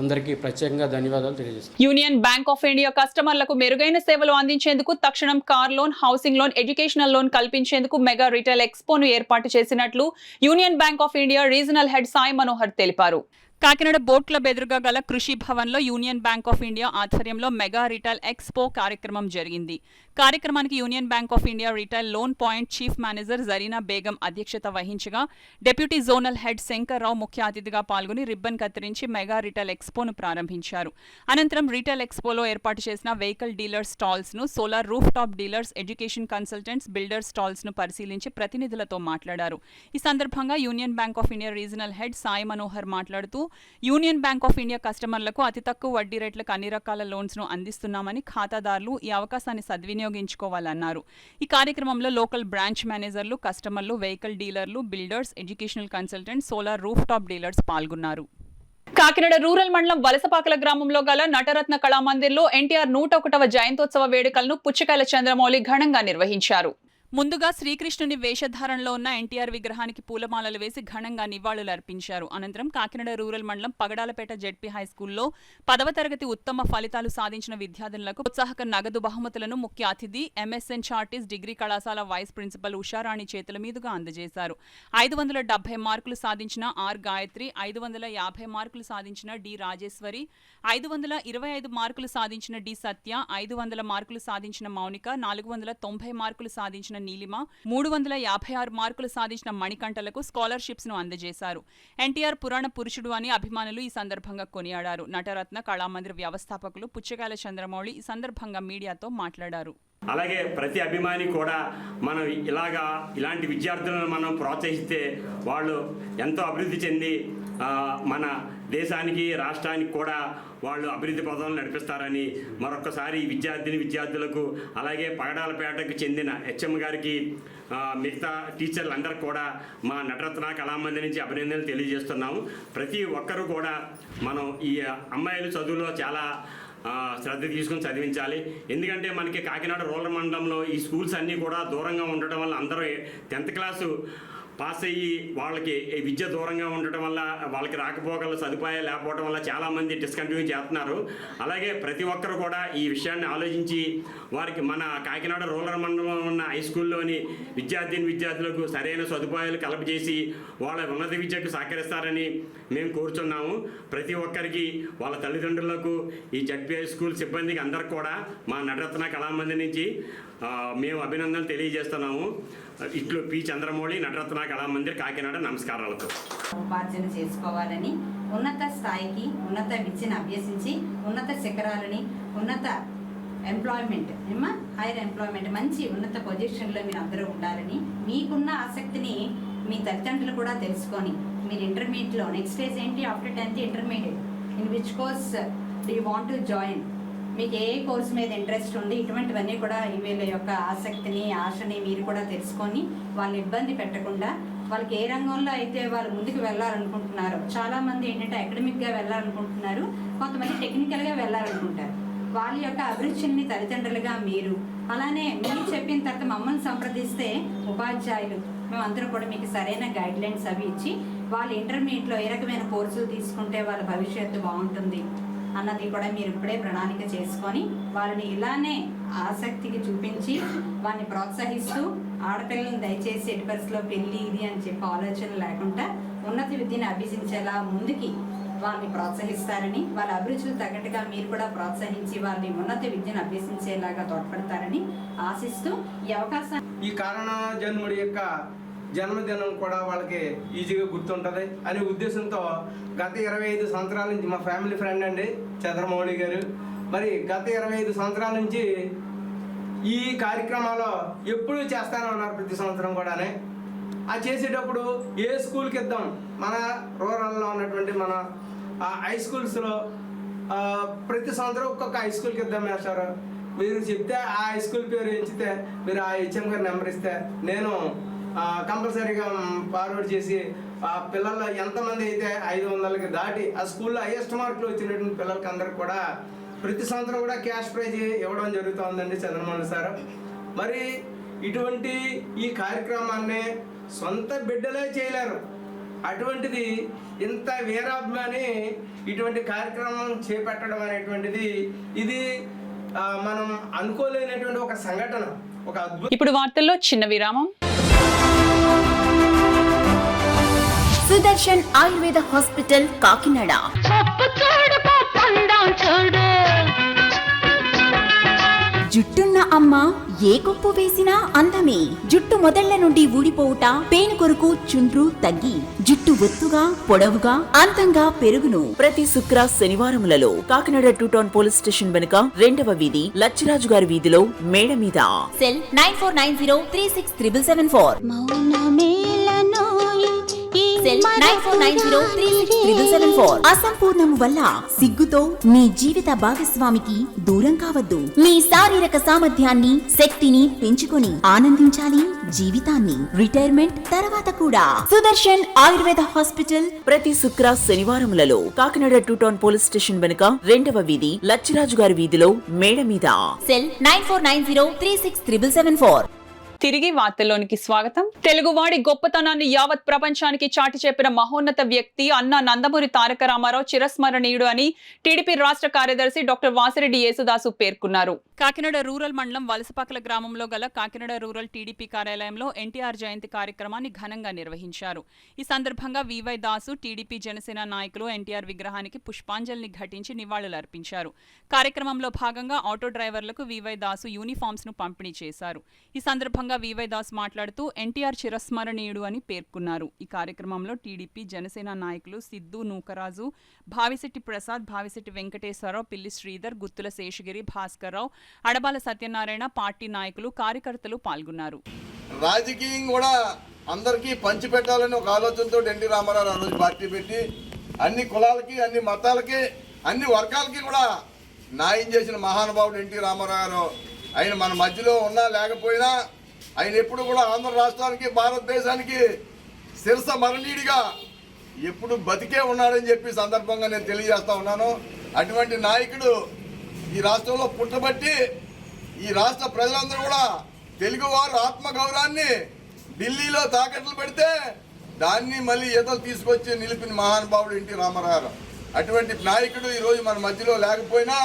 అందరికీ ప్రత్యేకంగా ధన్యవాదాలు తెలియజేస్తాను. యూనియన్ బ్యాంక్ ఆఫ్ ఇండియా కస్టమర్లకు మెరుగైన సేవలు అందించేందుకు తక్షణం car loan, housing loan, educational loan కల్పించేందుకు మెగా రిటైల్ ఎక్స్పోను ఏర్పాటు చేసినట్లు union bank of India regional head Sai Manohar తెలిపారు. కాకినాడ బోట్ క్లబ్ ఎదురుగా గల కృషి భవన్లో యూనియన్ బ్యాంక్ ఆఫ్ ఇండియా ఆధ్వర్యంలో మెగా రిటైల్ ఎక్స్పో కార్యక్రమం జరిగింది. కార్యక్రమానికి union bank of India retail loan point chief manager Zarina Begum అధ్యక్షత వహించగా డిప్యూటీ జోనల్ హెడ్ శంకర్రావు ముఖ్య అతిథిగా పాల్గొని రిబ్బన్ కత్తిరించి మెగా రిటైల్ ఎక్స్పోను ప్రారంభించారు. అనంతరం రిటైల్ ఎక్స్పోలో ఏర్పాటు చేసిన వెహికల్ డీలర్స్ స్టాల్స్ ను, solar roof top dealers, education consultants, builder stalls ను పరిశీలించి ప్రతినిధులతో మాట్లాడారు. ఈ సందర్భంగా union bank of India regional head Sai Manohar మాట్లాడుతూ యూనియన్ బ్యాంక్ ఆఫ్ ఇండియా కస్టమర్లకు అతి తక్కువ వడ్డీ రేట్లకు అన్ని రకాల లోన్స్ ను అందిస్తున్నామని ఖాతాదారులు ఈ అవకాశాన్ని సద్వినియోగించుకోవాలన్నారు. ఈ కార్యక్రమంలో లోకల్ బ్రాంచ్ మేనేజర్లు, కస్టమర్లు, వెహికల్ డీలర్లు, builders, educational consultants, solar roof top dealers పాల్గొన్నారు. కాకినాడ రూరల్ మండలం వలసపాకల గ్రామంలో గల నటరత్న కళామందిర్లో ఎన్టీఆర్ 101వ జయంతోత్సవ వేడుకలను పుచ్చకాయల చంద్రమౌళి ఘనంగా నిర్వహించారు. ముందుగా శ్రీకృష్ణుని వేషధారణలో ఉన్న ఎన్టీఆర్ విగ్రహానికి పూలమాలలు వేసి ఘనంగా నివాళులర్పించారు. అనంతరం కాకినాడ రూరల్ మండలం పగడాలపేట జెడ్పీ హైస్కూల్లో 10వ తరగతి ఉత్తమ ఫలితాలు సాధించిన విద్యార్థులకు ప్రోత్సాహక నగదు బహుమతులను ముఖ్య అతిథి ఎంఎస్ఎన్ చార్టీస్ డిగ్రీ కళాశాల వైస్ ప్రిన్సిపల్ ఉషారాణి చేతుల మీదుగా అందజేశారు. 570 మార్కులు సాధించిన ఆర్ గాయత్రి, 550 మార్కులు సాధించిన డి రాజేశ్వరి, 525 మార్కులు సాధించిన డి సత్య, 500 మార్కులు సాధించిన మౌనిక, 490 మార్కులు సాధించిన నీలిమ, 356 మార్కులు సాధించిన మణికంఠలకు స్కాలర్షిప్స్ ను అందజేశారు. ఎన్టీఆర్ పురాణ పురుషుడు అని అభిమానులు ఈ సందర్భంగా కొనియాడారు. నటరత్న కళామందిర్ వ్యవస్థాపకులు పుచ్చకాయల చంద్రమౌళి ఈ సందర్భంగా మీడియాతో మాట్లాడారు. అలాగే ప్రతి అభిమాని కూడా మనం ఇలాంటి విద్యార్థులను మనం ప్రోత్సహిస్తే వాళ్ళు ఎంతో అభివృద్ధి చెంది మన దేశానికి, రాష్ట్రానికి కూడా వాళ్ళు అభివృద్ధి పథంలో నడిపిస్తారని మరొకసారి విద్యార్థులకు, అలాగే పగడాలపేటకు చెందిన హెచ్ఎం గారికి, మిగతా టీచర్లందరూ కూడా మా నటరత్న కళామందిర్ నుంచి అభినందనలు తెలియజేస్తున్నాము. ప్రతి ఒక్కరూ కూడా మనం ఈ అమ్మాయిల చదువులో చాలా శ్రద్ధ తీసుకొని చదివించాలి. ఎందుకంటే మనకి కాకినాడ రూరల్ మండలంలో ఈ స్కూల్స్ అన్నీ కూడా దూరంగా ఉండటం వల్ల అందరూ 10th క్లాసు పాస్ అయ్యి వాళ్ళకి విద్య దూరంగా ఉండటం వల్ల వాళ్ళకి రాకపోగల సదుపాయాలు లేకపోవడం వల్ల చాలామంది డిస్కంటిన్యూ చేస్తున్నారు. అలాగే ప్రతి ఒక్కరు కూడా ఈ విషయాన్ని ఆలోచించి వారికి మన కాకినాడ రూరల్ మండలంలో ఉన్న హై స్కూల్లోని విద్యార్థులకు సరైన సదుపాయాలు కలపజేసి వాళ్ళ ఉన్నత విద్యకు సహకరిస్తారని మేము కోరుచున్నాము. ప్రతి ఒక్కరికి, వాళ్ళ తల్లిదండ్రులకు, ఈ జడ్పీఐ స్కూల్ సిబ్బందికి అందరికి కూడా మా నటరత్న కళామందిర్ నుంచి మేము అభినందనలు తెలియజేస్తున్నాము. ఇట్లు పి చంద్రమౌళి, నటరత్న కళామందిర్, కాకినాడ. నమస్కారాలతో ఉపార్జన చేసుకోవాలని, ఉన్నత స్థాయికి, ఉన్నత విద్యను అభ్యసించి ఉన్నత శిఖరాలని, ఉన్నత ఎంప్లాయ్మెంట్, హైయర్ ఎంప్లాయ్మెంట్, మంచి ఉన్నత పొజిషన్లో మీరు అందరూ ఉండాలని, మీకున్న ఆసక్తిని మీ తల్లిదండ్రులు కూడా తెలుసుకొని మీరు ఇంటర్మీడియట్లో నెక్స్ట్ స్టేజ్ ఏంటి, after 10th intermediate, in which course do you want to join, మీకు ఏ కోర్సు మీద ఇంట్రెస్ట్ ఉంది, ఇటువంటివన్నీ కూడా వీళ్ళ యొక్క ఆసక్తిని, ఆశని మీరు కూడా తెలుసుకొని వాళ్ళని ఇబ్బంది పెట్టకుండా వాళ్ళకి ఏ రంగంలో అయితే వాళ్ళు ముందుకు వెళ్ళాలనుకుంటున్నారో, చాలామంది ఏంటంటే అకాడమిక్గా వెళ్ళాలనుకుంటున్నారు, కొంతమంది టెక్నికల్గా వెళ్ళాలనుకుంటారు. వాళ్ళ యొక్క అభిరుచిని తల్లిదండ్రులుగా మీరు, అలానే మీరు చెప్పిన తర్వాత మమ్మల్ని సంప్రదిస్తే ఉపాధ్యాయులు మేమందరం కూడా మీకు సరైన గైడ్లైన్స్ అవి ఇచ్చి వాళ్ళు ఇంటర్మీడియట్లో ఏ రకమైన కోర్సులు తీసుకుంటే వాళ్ళ భవిష్యత్తు బాగుంటుంది అన్నది కూడా మీరు ఇప్పుడే ప్రణాళిక చేసుకొని వాళ్ళని ఇలానే ఆసక్తికి చూపించి వాళ్ళని ప్రోత్సహిస్తూ, ఆడపిల్లలను దయచేసి ఎట్టి పరిస్థితిలో పెళ్ళి ఇది అని చెప్పి ఆలోచన లేకుండా ఉన్నత విద్యను అభ్యసించేలా ముందుకి వాళ్ళని ప్రోత్సహిస్తారని, వాళ్ళ అభిరుచులు తగ్గట్టుగా మీరు కూడా ప్రోత్సహించి వాళ్ళని ఉన్నత విద్యను అభ్యసించేలాగా తోడ్పడతారని ఆశిస్తూ ఈ అవకాశాన్ని, ఈ కారణ జన్ముడి యొక్క జన్మదినం కూడా వాళ్ళకి ఈజీగా గుర్తుంటుంది అనే ఉద్దేశంతో గత 25 సంవత్సరాల నుంచి మా ఫ్యామిలీ ఫ్రెండ్ అండి చంద్రమౌళి గారు, మరి గత 25 సంవత్సరాల నుంచి ఈ కార్యక్రమాలు ఎప్పుడూ చేస్తూనే ఉన్నారు. ప్రతి సంవత్సరం కూడానే ఆ చేసేటప్పుడు ఏ స్కూల్కి ఇద్దాం, మన రూరల్లో ఉన్నటువంటి మన హై స్కూల్స్లో ప్రతి సంవత్సరం ఒక్కొక్క హై స్కూల్కి ఇద్దాం వేస్తారు. మీరు చెప్తే ఆ హై స్కూల్ పేరు ఎంచితే మీరు ఆ హెచ్ఎం గారి నెంబర్ ఇస్తే నేను కంపల్సరీగా ఫార్వర్డ్ చేసి ఆ పిల్లలు ఎంతమంది అయితే 500కి దాటి ఆ స్కూల్లో హైయెస్ట్ మార్కులు వచ్చినటువంటి పిల్లలకి అందరికి కూడా ప్రతి సంవత్సరం కూడా క్యాష్ ప్రైజ్ ఇవ్వడం జరుగుతుందండి చంద్రమోహన్ సార్. మరి ఇటువంటి ఈ కార్యక్రమాన్ని సొంత బిడ్డలే చేయలేరు, అటువంటిది ఇంత వీరాభిమాని ఇటువంటి కార్యక్రమం చేపట్టడం అనేటువంటిది ఇది మనం అనుకోలేనటువంటి ఒక సంఘటన, ఒక అద్భుతం. ఇప్పుడు వార్తల్లో చిన్న విరామం. సుదర్శన్ ఆయుర్వేద హాస్పిటల్ కాకినాడ. జుట్టున్న అమ్మ ఏ కొప్పు వేసినా అందమే. జుట్టు మొదళ్ల నుండి ఊడిపోవుట, పేను కొరకు చుండ్రు తగ్గి జుట్టు ఒత్తుగా పొడవుగా అందంగా పెరుగును. ప్రతి శుక్ర శనివారములలో కాకినాడ 2 టౌన్ పోలీస్ స్టేషన్ వెనుక 2వ వీధి లచ్చిరాజు గారి వీధిలో మేడ మీద. సెల్ 9490367774. సెల్ 9490367774. అసంపూర్ణము వల్ల సిగ్గుతో మీ జీవిత భాగస్వామికి దూరం కావద్దు. మీ శారీరక సామర్థ్యాన్ని, శక్తిని పెంచుకొని ఆనందించాలి జీవితాన్ని, రిటైర్మెంట్ తర్వాత కూడా. సుదర్శన్ ఆయుర్వేద హాస్పిటల్ ప్రతి శుక్ర శనివారములలో కాకినాడ 2 టౌన్ పోలీస్ స్టేషన్ వెనుక 2వ వీధి లచ్చిరాజు గారి వీధిలో మేడ మీద. సెల్ 9490367774. తిరిగి వార్తల్లోనికి స్వాగతం. తెలుగువాడి గొప్పతనాన్ని యావత్ ప్రపంచానికి చాటి చెప్పిన మహోన్నత వ్యక్తి అన్నా నందమూరి తారక రామారావు చిరస్మరణీయుడు అని టీడీపీ రాష్ట్ర కార్యదర్శి డాక్టర్ వాసిరెడ్డి యేసుదాసు పేర్కొన్నారు. కాకినాడ రూరల్ మండలం వలసపాకల గ్రామంలో గల కాకినాడ రూరల్ టీడీపీ కార్యాలయంలో ఎన్టీఆర్ జయంతి కార్యక్రమాన్ని ఘనంగా నిర్వహించారు. ఈ సందర్భంగా వివై దాసు టీడీపీ జనసేన నాయకులు ఎన్టీఆర్ విగ్రహానికి పుష్పాంజలిని ఘటించి నివాళులర్పించారు. కార్యక్రమంలో భాగంగా ఆటో డ్రైవర్లకు వివై దాసు యూనిఫామ్స్ ను పంపిణీ చేశారు. ఈ సందర్భంగా వివై దాస్ మాట్లాడుతూ ఎన్టీఆర్ చిరస్మరణీయుడు అని పేర్కొన్నారు. ఈ కార్యక్రమంలో టీడీపీ జనసేన నాయకులు సిద్ధు నూకరాజు, భావిశెట్టి ప్రసాద్, భావిశెట్టి వెంకటేశ్వరరావు, పిల్లి శ్రీధర్, గుత్తుల శేషగిరి, భాస్కర్రావు, అడబాల సత్యనారాయణ, పార్టీ నాయకులు, కార్యకర్తలు పాల్గొన్నారు. రాజకీయం కూడా అందరికీ పంచిపెట్టాలని ఒక ఆలోచనతో ఎన్టీ రామారావు ఆ రోజు పార్టీ పెట్టి అన్ని కులాలకి, అన్ని మతాలకి, అన్ని వర్గాలకి కూడా న్యాయం చేసిన మహానుభావుడు ఎన్టీ రామారావు గారు. ఆయన మన మధ్యలో ఉన్నా లేకపోయినా ఆయన ఎప్పుడు కూడా ఆంధ్ర రాష్ట్రానికి, భారతదేశానికి శిరస మరణీయుడిగా ఎప్పుడు బతికే ఉన్నాడని చెప్పి సందర్భంగా నేను తెలియజేస్తా ఉన్నాను. అటువంటి నాయకుడు ఈ రాష్ట్రంలో పుట్టబట్టి ఈ రాష్ట్ర ప్రజలందరూ కూడా తెలుగువారు ఆత్మగౌరవాన్ని ఢిల్లీలో తాకట్లు పెడితే దాన్ని మళ్ళీ ఈతలు తీసుకొచ్చి నిలిపిన మహానుభావుడు ఎన్టీ రామారావు. అటువంటి నాయకుడు ఈరోజు మన మధ్యలో లేకపోయినా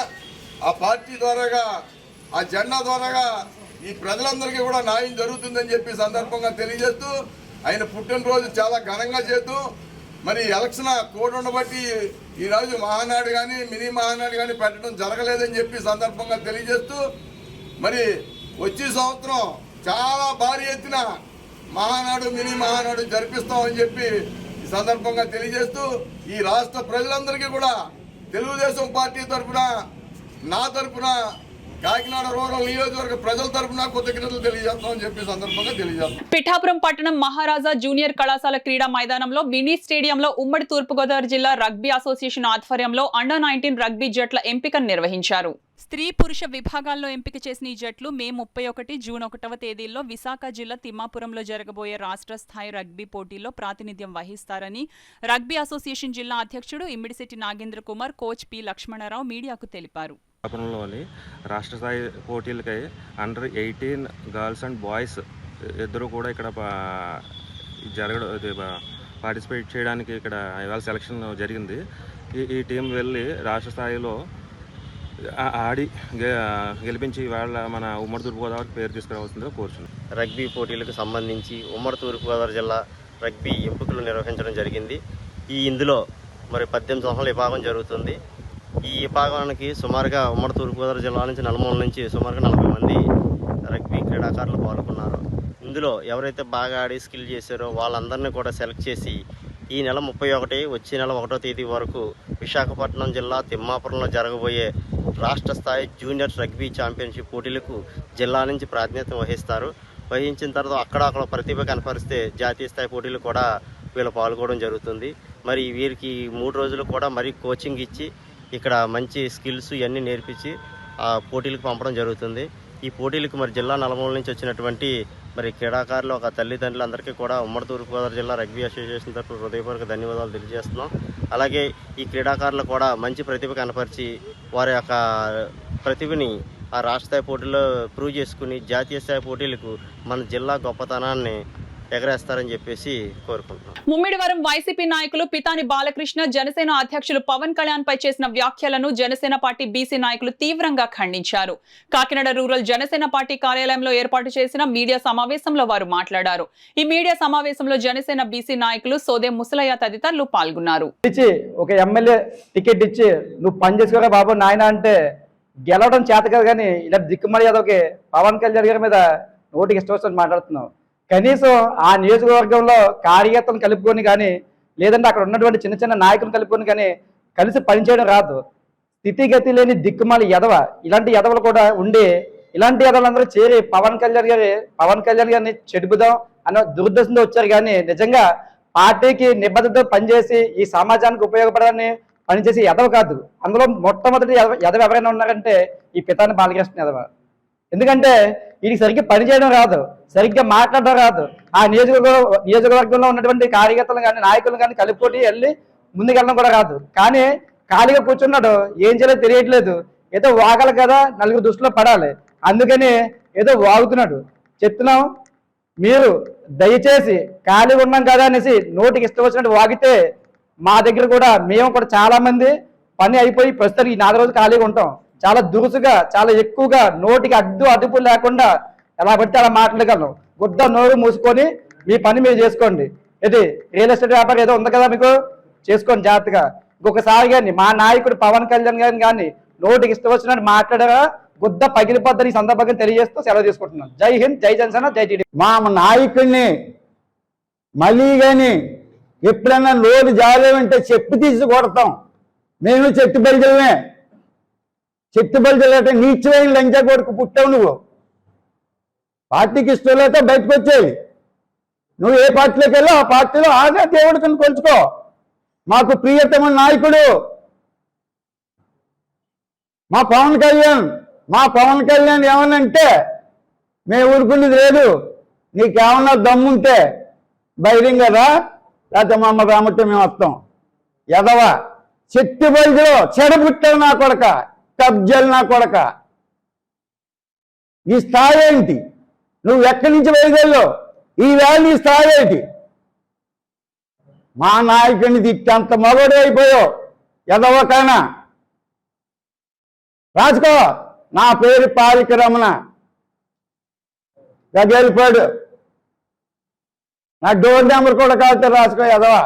ఆ పార్టీ ద్వారాగా, ఆ జెండా ద్వారాగా ఈ ప్రజలందరికీ కూడా న్యాయం జరుగుతుందని చెప్పి సందర్భంగా తెలియజేస్తూ ఆయన పుట్టినరోజు చాలా ఘనంగా చేస్తూ మరి ఎలక్షన్ కోడ్ ఉండబట్టి ఈరోజు మహానాడు కానీ, మినీ మహానాడు కానీ పెట్టడం జరగలేదని చెప్పి సందర్భంగా తెలియజేస్తూ మరి వచ్చే సంవత్సరం చాలా భారీ ఎత్తున మహానాడు, మినీ మహానాడు జరిపిస్తామని చెప్పి ఈ సందర్భంగా తెలియజేస్తూ ఈ రాష్ట్ర ప్రజలందరికీ కూడా తెలుగుదేశం పార్టీ తరఫున, నా తరఫున, కాకినాడ రూరల్ నియోజకవర్గ ప్రజల తరఫున కృతజ్ఞతలు తెలియజేస్తామని చెప్పి సందర్భంగా తెలియజేస్తాం. పిఠాపురం పట్టణం మహారాజా జూనియర్ కళాశాల క్రీడా మైదానంలో మినీ స్టేడియంలో ఉమ్మడి తూర్పుగోదావరి జిల్లా రగ్బీ అసోసియేషన్ ఆధ్వర్యంలో అండర్-19 రగ్బీ జట్ల ఎంపికను నిర్వహించారు. స్త్రీ పురుష విభాగాల్లో ఎంపిక చేసిన ఈ జట్లు మే 31, జూన్ 1వ తేదీల్లో విశాఖ జిల్లా తిమ్మాపురంలో జరగబోయే రాష్ట్ర స్థాయి రగ్బీ పోటీల్లో ప్రాతినిధ్యం వహిస్తారని రగ్బీ అసోసియేషన్ జిల్లా అధ్యక్షుడు ఇమ్మిడిశెట్టి నాగేంద్ర కుమార్, కోచ్ పి లక్ష్మణరావు మీడియాకు తెలిపారు. లోని రాష్ట్ర స్థాయి పోటీలకై అండర్-18 గర్ల్స్ అండ్ బాయ్స్ ఇద్దరు కూడా ఇక్కడ పార్టిసిపేట్ చేయడానికి ఇక్కడ ఇవాళ సెలక్షన్ జరిగింది. ఈ టీం వెళ్ళి రాష్ట్ర స్థాయిలో ఆడి గెలిపించి ఇవాళ మన ఉమ్మడి తూర్పుగోదావరికి పేరు తీసుకురావాల్సిందిగా కోరుచున్నాం. రగ్బీ పోటీలకు సంబంధించి ఉమ్మడి తూర్పుగోదావరి జిల్లా రగ్బీ ఎంపికలు నిర్వహించడం జరిగింది. ఇందులో మరి 18 సంవత్సరాల విభాగం జరుగుతుంది. ఈ విభాగానికి సుమారుగా ఉమ్మడి తూర్పుగోదావరి జిల్లా నుంచి నలుమూల నుంచి సుమారుగా 40 మంది రగ్బీ క్రీడాకారులు పాల్గొన్నారు. ఇందులో ఎవరైతే బాగా ఆడి స్కిల్ చేశారో వాళ్ళందరినీ కూడా సెలెక్ట్ చేసి ఈ నెల 31, వచ్చే నెల 1వ తేదీ వరకు విశాఖపట్నం జిల్లా తిమ్మాపురంలో జరగబోయే రాష్ట్ర స్థాయి జూనియర్ రగ్బీ ఛాంపియన్షిప్ పోటీలకు జిల్లా నుంచి ప్రాతినిధ్యం వహిస్తారు. వహించిన తర్వాత అక్కడ ప్రతిభ కనపరిస్తే జాతీయ స్థాయి పోటీలు కూడా వీళ్ళు పాల్గొనడం జరుగుతుంది. మరి వీరికి 3 రోజులు కూడా మరి కోచింగ్ ఇచ్చి ఇక్కడ మంచి స్కిల్స్ ఇవన్నీ నేర్పించి ఆ పోటీలకు పంపడం జరుగుతుంది. ఈ పోటీలకు మరి జిల్లా నలుమూల నుంచి వచ్చినటువంటి మరి క్రీడాకారులు ఒక తల్లిదండ్రులందరికీ కూడా ఉమ్మడి తూర్పుగోదావరి జిల్లా రగ్బీ అసోసియేషన్ తరఫున హృదయపూర్వక ధన్యవాదాలు తెలియజేస్తున్నాం. అలాగే ఈ క్రీడాకారులు కూడా మంచి ప్రతిభ కనపరిచి వారి యొక్క ప్రతిభని ఆ రాష్ట్ర స్థాయి పోటీల్లో ప్రూవ్ చేసుకుని జాతీయ స్థాయి పోటీలకు మన జిల్లా గొప్పతనాన్ని ఎగరేస్తారని చెప్పేసి కోరుకుంటున్నాం. ముమ్మిడివరం వైసీపీ నాయకులు పితాని బాలకృష్ణ జనసేన అధ్యక్షులు పవన్ కళ్యాణ్ పై చేసిన వ్యాఖ్యలను జనసేన పార్టీ బీసీ నాయకులు తీవ్రంగా ఖండించారు. కాకినాడ రూరల్ జనసేన పార్టీ కార్యాలయంలో ఏర్పాటు చేసిన మీడియా సమావేశంలో వారు మాట్లాడారు. ఈ మీడియా సమావేశంలో జనసేన బీసీ నాయకులు సోదే ముసలయ్య తదితరులు పాల్గొన్నారు. ఒక ఎమ్మెల్యే టికెట్ ఇచ్చి నువ్వు పని చేసుకోరా బాబు నాయన అంటే గెలవడం చేత కదా, కానీ ఇలా దిక్కుమడి యాదవ్కి పవన్ కళ్యాణ్ గారి మీద నోటికి ఇష్టం వచ్చినట్టు మాట్లాడుతున్నావు. కనీసం ఆ నియోజకవర్గంలో కార్యకర్తలను కలుపుకొని కానీ లేదంటే అక్కడ ఉన్నటువంటి చిన్న చిన్న నాయకులను కలుపుకొని కానీ కలిసి పనిచేయడం రాదు. స్థితిగతి లేని దిక్కుమాలి ఎదవ ఇలాంటి ఎదవలు కూడా ఉండి ఇలాంటి ఎదవలందరూ చేరి పవన్ కళ్యాణ్ గారిని చెడుపుదాం అన్న దురుద్దేశంతో వచ్చారు. కానీ నిజంగా పార్టీకి నిబద్ధతతో పనిచేసి ఈ సమాజానికి ఉపయోగపడాలని పనిచేసి ఎదవ కాదు. అందులో మొట్టమొదటి ఎదవ ఎవరైనా ఉన్నారంటే ఈ పితాని బాలకృష్ణ ఎదవ. ఎందుకంటే వీడికి సరిగ్గా పనిచేయడం రాదు, సరిగ్గా మాట్లాడడం రాదు. ఆ నియోజకవర్గంలో ఉన్నటువంటి కార్యకర్తలు కానీ నాయకులు కానీ కలుపుకొని వెళ్ళి ముందుకెళ్ళడం కూడా రాదు. కానీ ఖాళీగా కూర్చున్నాడు, ఏం చేయాలో తెలియట్లేదు. ఏదో వాగాలి కదా, నలుగురు దృష్టిలో పడాలి, అందుకని ఏదో వాగుతున్నాడు. చెప్తున్నాం, మీరు దయచేసి ఖాళీగా ఉన్నాం కదా అనేసి నోటికి ఇష్టం వచ్చినట్టు వాగితే మా దగ్గర కూడా మేము కూడా చాలా మంది పని అయిపోయి ప్రస్తుతానికి ఈ 4 రోజులు ఖాళీగా ఉంటాం. చాలా దురుసుగా చాలా ఎక్కువగా నోటికి అదుపు లేకుండా ఎలా పడితే అలా మాట్లాడగలం. గుడ్డ నోరు మూసుకొని మీ పని మీరు చేసుకోండి. ఇది రియల్ ఎస్టేట్ వ్యాపారం ఏదో ఉంది కదా, మీకు చేసుకోండి జాగ్రత్తగా. ఇంకొకసారి కానీ మా నాయకుడు పవన్ కళ్యాణ్ గారిని కానీ నోటికి ఇష్టం వచ్చినట్టు మాట్లాడగా గుద్ద పగిలిపోద్దని ఈ సందర్భంగా తెలియజేస్తూ సెలవు తీసుకుంటున్నాను. జై హింద్, జై జనసేన, జై టీడీపీ. మా నాయకుడిని మళ్ళీ కానీ ఎప్పుడైనా లోటు జాలేమంటే చెప్పి తీసి కొడతాం. మేము చెట్టు బలిజలమే. చెట్టు బలిజలంటే నీచమైన లంచా కొడుకు పుట్టావు. నువ్వు పార్టీకి ఇష్టం లేక బయటకు వచ్చేయి. నువ్వు ఏ పార్టీలోకి వెళ్ళో ఆ పార్టీలో ఆగా దేవుడికి కొలుచుకో. మాకు ప్రియతమ నాయకుడు మా పవన్ కళ్యాణ్ ఏమనంటే మేము ఊరుకునేది లేదు. నీకేమన్నా దమ్ముంటే బహిరంగ రా, లేకపోతే మా అమ్మ రామట్టే మేము వస్తాం. ఎదవా చెట్టు బయలులో చెడబుట్టావు నా కొడక, కబ్జలు నా కొడక. నీ స్థాయి ఏంటి? నువ్వు ఎక్కడి నుంచి బయలుదేరో ఈవేళ నీ స్థాయి ఏంటి? మా నాయకుడిని తిట్టంత మగడు అయిపోయావు ఎదవకైనా. రాసుకో, నా పేరు పాలిక రమణ, గజేలిపాడు. నా డోర్ నెంబర్ కూడా కావచ్చు, రాసుకో ఎదవా.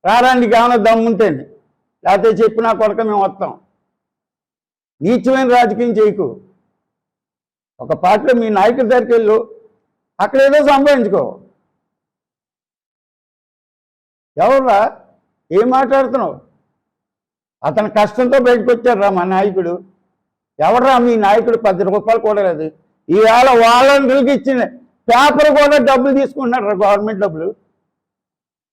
రారానికి ఏమైనా దమ్ముంటేండి, లేకపోతే చెప్పి నా కొడక మేము వస్తాం. నీచమైన రాజకీయం చేయకు. ఒక పార్టీలో మీ నాయకుడి దగ్గరికి వెళ్ళు, అక్కడ ఏదో సంపాదించుకో. ఎవర్రా ఏం మాట్లాడుతున్నావు? అతని కష్టంతో బయటకు వచ్చారా మా నాయకుడు. ఎవడరా మీ నాయకుడు 10 రూపాయలు కూడా లేదు. ఈవేళ వాలంటీర్లకు ఇచ్చిన పేపర్ కూడా డబ్బులు తీసుకుంటున్నారు, గవర్నమెంట్ డబ్బులు.